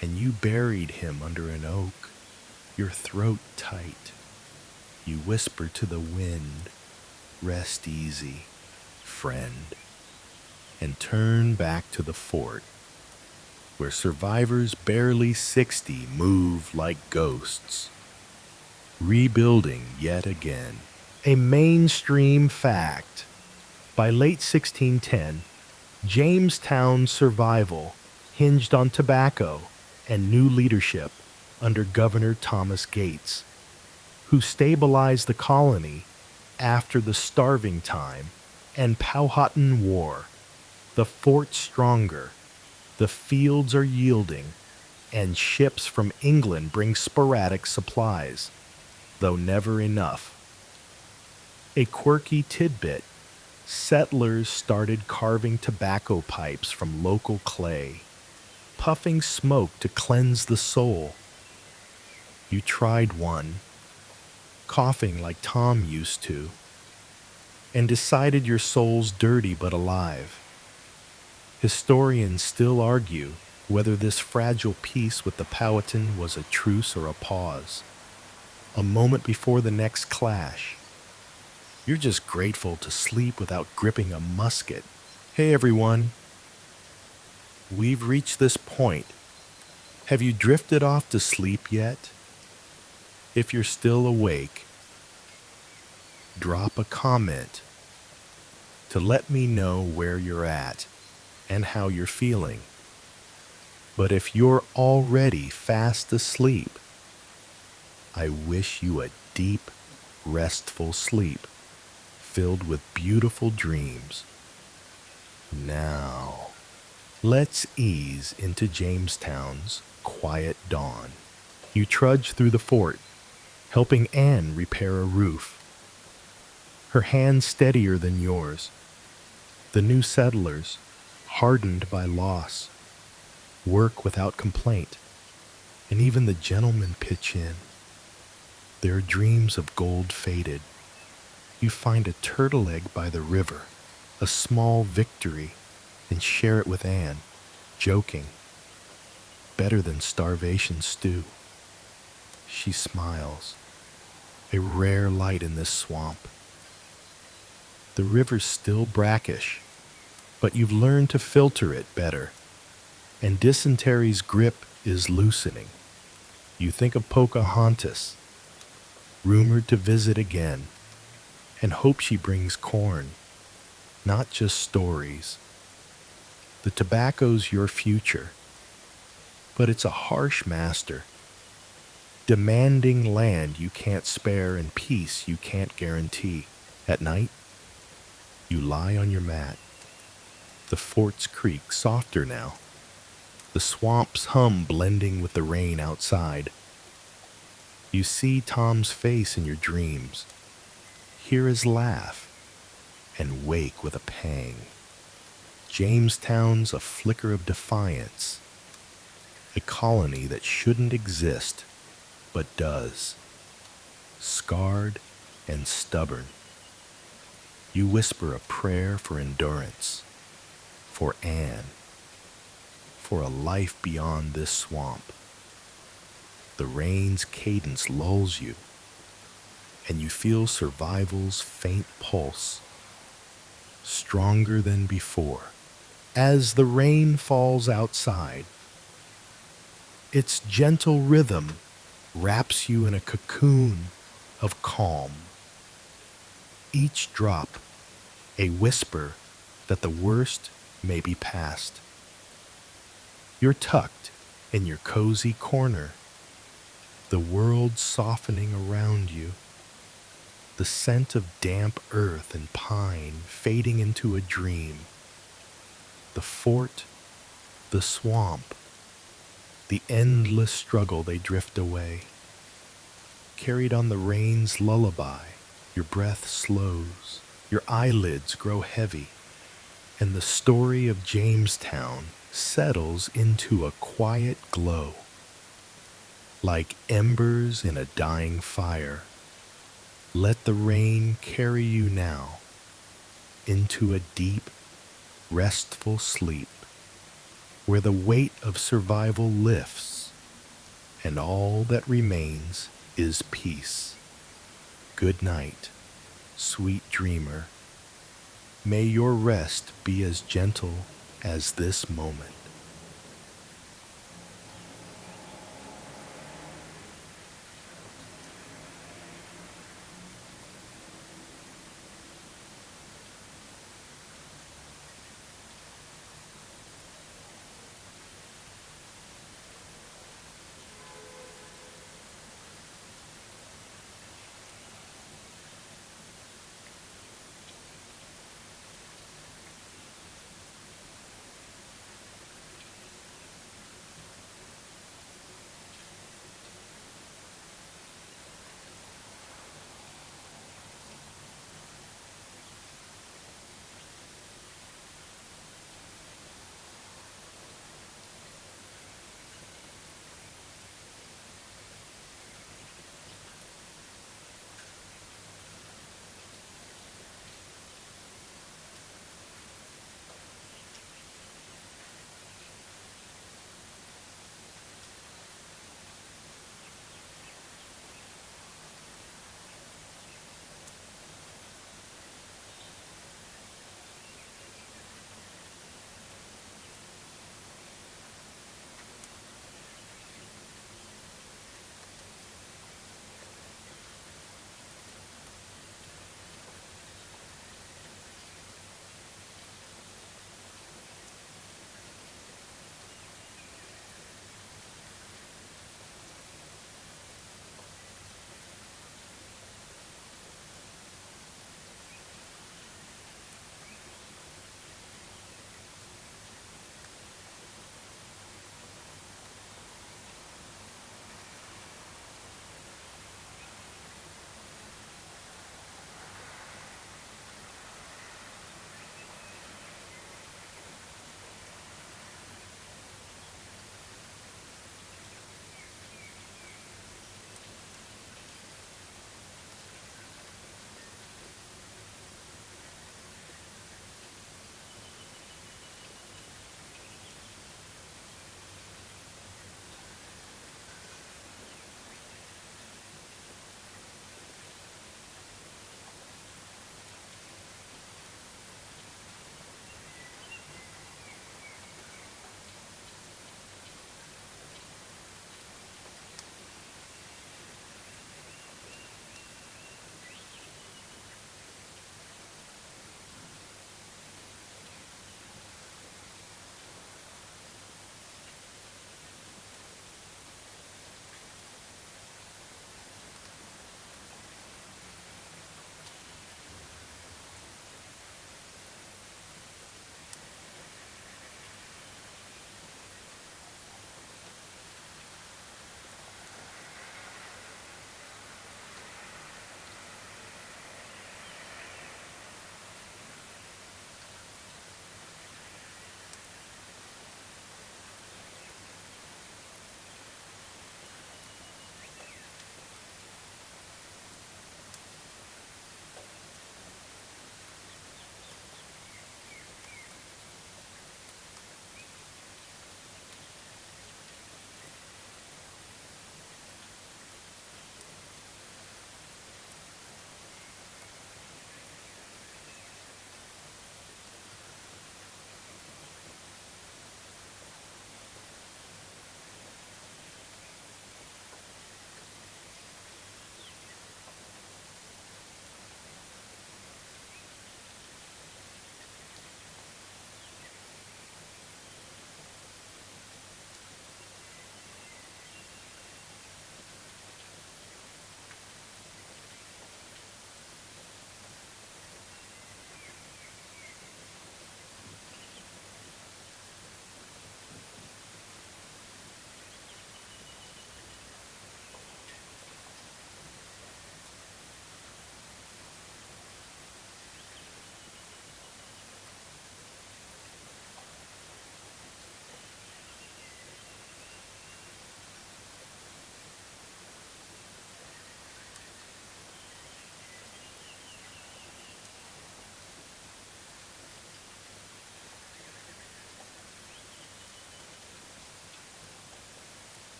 and you buried him under an oak, your throat tight. You whisper to the wind, rest easy, friend, and turn back to the fort, where survivors barely 60 move like ghosts, rebuilding yet again. A mainstream fact. By late 1610, Jamestown's survival hinged on tobacco and new leadership under Governor Thomas Gates, who stabilized the colony after the starving time and Powhatan War. The fort's stronger, the fields are yielding, and ships from England bring sporadic supplies, though never enough. A quirky tidbit: settlers started carving tobacco pipes from local clay, puffing smoke to cleanse the soul. You tried one, coughing like Tom used to, and decided your soul's dirty but alive. Historians still argue whether this fragile peace with the Powhatan was a truce or a pause, a moment before the next clash. You're just grateful to sleep without gripping a musket. Hey everyone, we've reached this point. Have you drifted off to sleep yet? If you're still awake, drop a comment to let me know where you're at and how you're feeling. But if you're already fast asleep, I wish you a deep, restful sleep filled with beautiful dreams. Now, let's ease into Jamestown's quiet dawn. You trudge through the fort, helping Anne repair a roof. Her hand steadier than yours. The new settlers, hardened by loss, work without complaint, and even the gentlemen pitch in. Their dreams of gold faded. You find a turtle egg by the river, a small victory, and share it with Anne, joking. Better than starvation stew. She smiles. A rare light in this swamp. The river's still brackish, but you've learned to filter it better, and dysentery's grip is loosening. You think of Pocahontas, rumored to visit again, and hope she brings corn, not just stories. The tobacco's your future, but it's a harsh master, demanding land you can't spare and peace you can't guarantee. At night, you lie on your mat. The fort's creak softer now, the swamp's hum blending with the rain outside. You see Tom's face in your dreams, hear his laugh, and wake with a pang. Jamestown's a flicker of defiance, a colony that shouldn't exist, but does. Scarred and stubborn, you whisper a prayer for endurance, for Anne, for a life beyond this swamp. The rain's cadence lulls you, and you feel survival's faint pulse, stronger than before. As the rain falls outside, its gentle rhythm wraps you in a cocoon of calm. Each drop a whisper that the worst may be past. You're tucked in your cozy corner, the world softening around you, the scent of damp earth and pine fading into a dream. The fort, the swamp, the endless struggle, they drift away. Carried on the rain's lullaby, your breath slows, your eyelids grow heavy, and the story of Jamestown settles into a quiet glow. Like embers in a dying fire, let the rain carry you now into a deep, restful sleep where the weight of survival lifts and all that remains is peace. Good night, sweet dreamer. May your rest be as gentle as this moment.